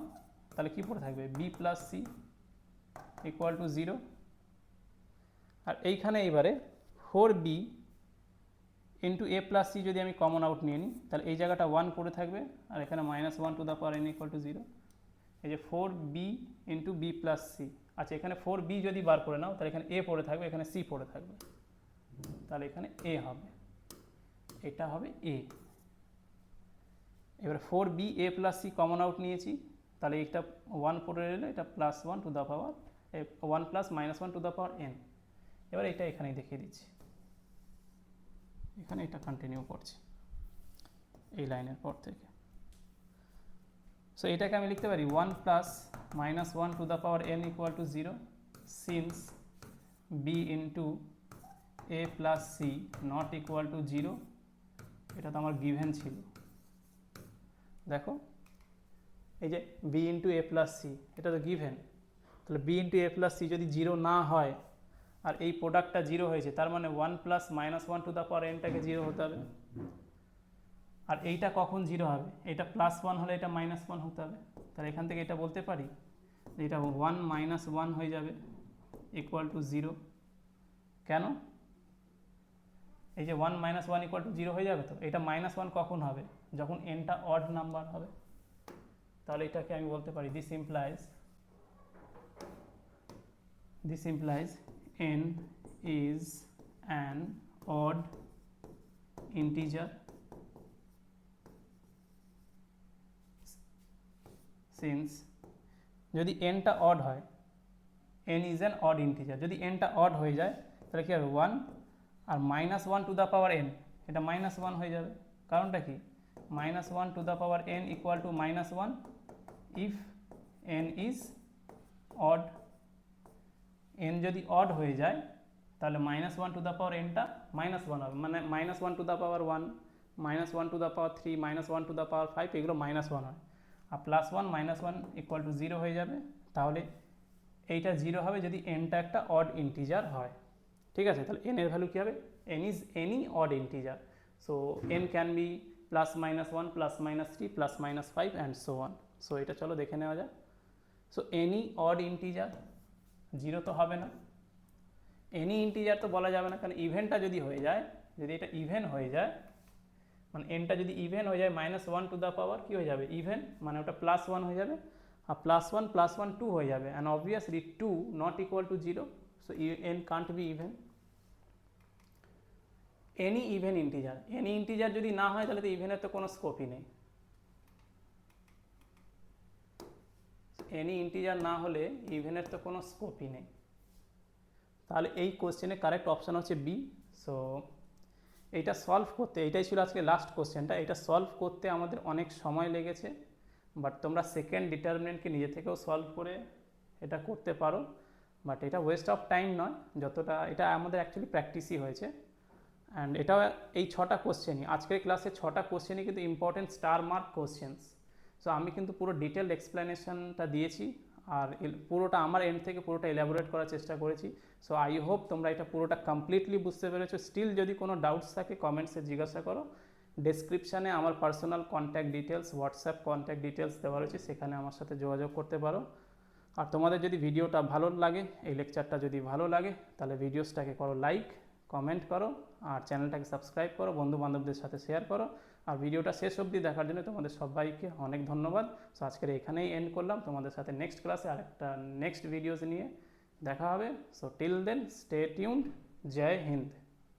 তাহলে কি পড়ে থাকবে, B plus C equal to 0। আর এইখানে এইবারে 4b into a plus C যদি আমি কমন আউট নিয়ে নিই তাহলে এই জায়গাটা 1 পড়ে থাকবে, আর এখানে -1 to the power n equal to 0। এই যে 4b into b plus C, আচ্ছা এখানে 4b যদি বার করে নাও তাহলে এখানে a পড়ে থাকবে, এখানে c পড়ে থাকবে, তাহলে এখানে a হবে, এটা হবে a। এবার 4b a plus C common out নিয়েছি, তাহলে এটা 1 পড়ে এলে এটা +1 to the power 1 plus -1 to the power n। এবার এটা এখানেই দেখিয়ে দিচ্ছি, এখানে এটা কন্টিনিউ করছি এই লাইনের পর থেকে। সো এটাকে আমি লিখতে পারি 1 plus -1 to the power n equal to 0 since b into a plus C not equal to 0। এটা তো আমার গিভেন ছিল, দেখো এই যে b into a plus C এটা তো গিভেন, তাহলে b into a plus C যদি 0 না হয় আর এই প্রোডাক্টটা 0 হয়েছে, তার মানে 1 প্লাস -1 টু দ্য পাওয়ার nটাকে 0 হতে হবে। আর এইটা কখন 0 হবে, এটা +1 হলে এটা -1 হতে হবে, তাহলে এখান থেকে এটা বলতে পারি যে এটা 1 - 1 হয়ে যাবে ইকুয়াল টু 0। কেন, এই যে 1 - 1 ইকুয়াল টু 0 হয়ে যাবে, তো এটা -1 কখন হবে, যখন nটা অড নাম্বার হবে। তাহলে এটাকে আমি বলতে পারি this implies n is an odd integer since যদি nটা odd হয়, n is an odd integer, যদি nটা odd হয়ে যায় তাহলে কি হবে 1 আর -1 টু দ্য পাওয়ার n, এটা -1 হয়ে যাবে। কারণটা কি, -1 to the power n equal to -1 if n is odd। n যদি odd হয়ে যায় তাহলে -1 টু দ্য পাওয়ার nটা -1 হবে, মানে -1 to the power 1, -1 to the power 3, -1 to the পাওয়ার 5 এগুলো -1 হয়, আর +1 -1 ইকুয়াল টু 0 হয়ে যাবে। তাহলে এইটা 0 হবে যদি nটা একটা অড ইন্টিজার হয়, ঠিক আছে। তাহলে n এর ভ্যালু কী হবে, n is any odd integer, so n can be +-1, +-3, +-5 and so on। So এটা চলো দেখে নেওয়া যায়। সো any odd integer 0 তো হবে না, এনি ইন্টিজার তো বলা যাবে না, কারণ ইভেনটা যদি হয়ে যায়, যদি এটা ইভেন হয়ে যায়, মানে nটা যদি ইভেন হয়ে যায় -1 টু দ্য পাওয়ার কী হয়ে যাবে ইভেন, মানে ওটা +1 হয়ে যাবে, আর +1 +1 2 হয়ে যাবে, and obviously 2 not equal to 0, so n can't be even. Any even integer, any integer যদি না হয় তাহলে তো ইভেনের তো কোনো স্কোপই নেই। এনি ইন্টিজার না হলে ইভেনের তো কোনো স্কোপই নেই। তাহলে এই কোশ্চেনে কারেক্ট অপশান হচ্ছে বি। সো এইটা সলভ করতে, এইটাই ছিল আজকে লাস্ট কোশ্চেনটা, এটা সলভ করতে আমাদের অনেক সময় লেগেছে, বাট তোমরা সেকেন্ড ডিটারমিনেন্টকে নিজে থেকেও সলভ করে এটা করতে পারো, বাট এটা ওয়েস্ট অফ টাইম নয়, যতটা এটা আমাদের অ্যাকচুয়ালি প্র্যাকটিসই হয়েছে। অ্যান্ড এটা এই 6টা কোশ্চেনই, আজকের ক্লাসে 6টা কোশ্চেনই কিন্তু important star mark questions. So আমি কিন্তু পুরো ডিটেলড এক্সপ্লেনেশনটা দিয়েছি, আর পুরোটা আমার এন্ড থেকে পুরোটা এলাবোরেট করার চেষ্টা করেছি। সো আই হোপ তোমরা এটা পুরোটা কমপ্লিটলি বুঝতে পেরেছো। স্টিল যদি কোনো ডাউটস থাকে কমেন্টসে জিজ্ঞাসা করো, ডেসক্রিপশানে আমার personal contact details, WhatsApp contact details দেওয়া রয়েছে, সেখানে আমার সাথে যোগাযোগ করতে পারো। আর তোমাদের যদি ভিডিওটা ভালো লাগে, এই লেকচারটা যদি ভালো লাগে, তাহলে ভিডিওসটাকে করো লাইক, কমেন্ট করো, আর চ্যানেলটাকে সাবস্ক্রাইব করো, বন্ধু বান্ধবদের সাথে শেয়ার করো। আর ভিডিওটা শেষ অবধি দেখার জন্য তোমাদের সবাইকে অনেক ধন্যবাদ। সো আজকের এখানেই এন্ড করলাম, তোমাদের সাথে নেক্সট ক্লাসে আরেকটা নেক্সট ভিডিওস নিয়ে দেখা হবে। So till then stay tuned, জয় হিন্দ।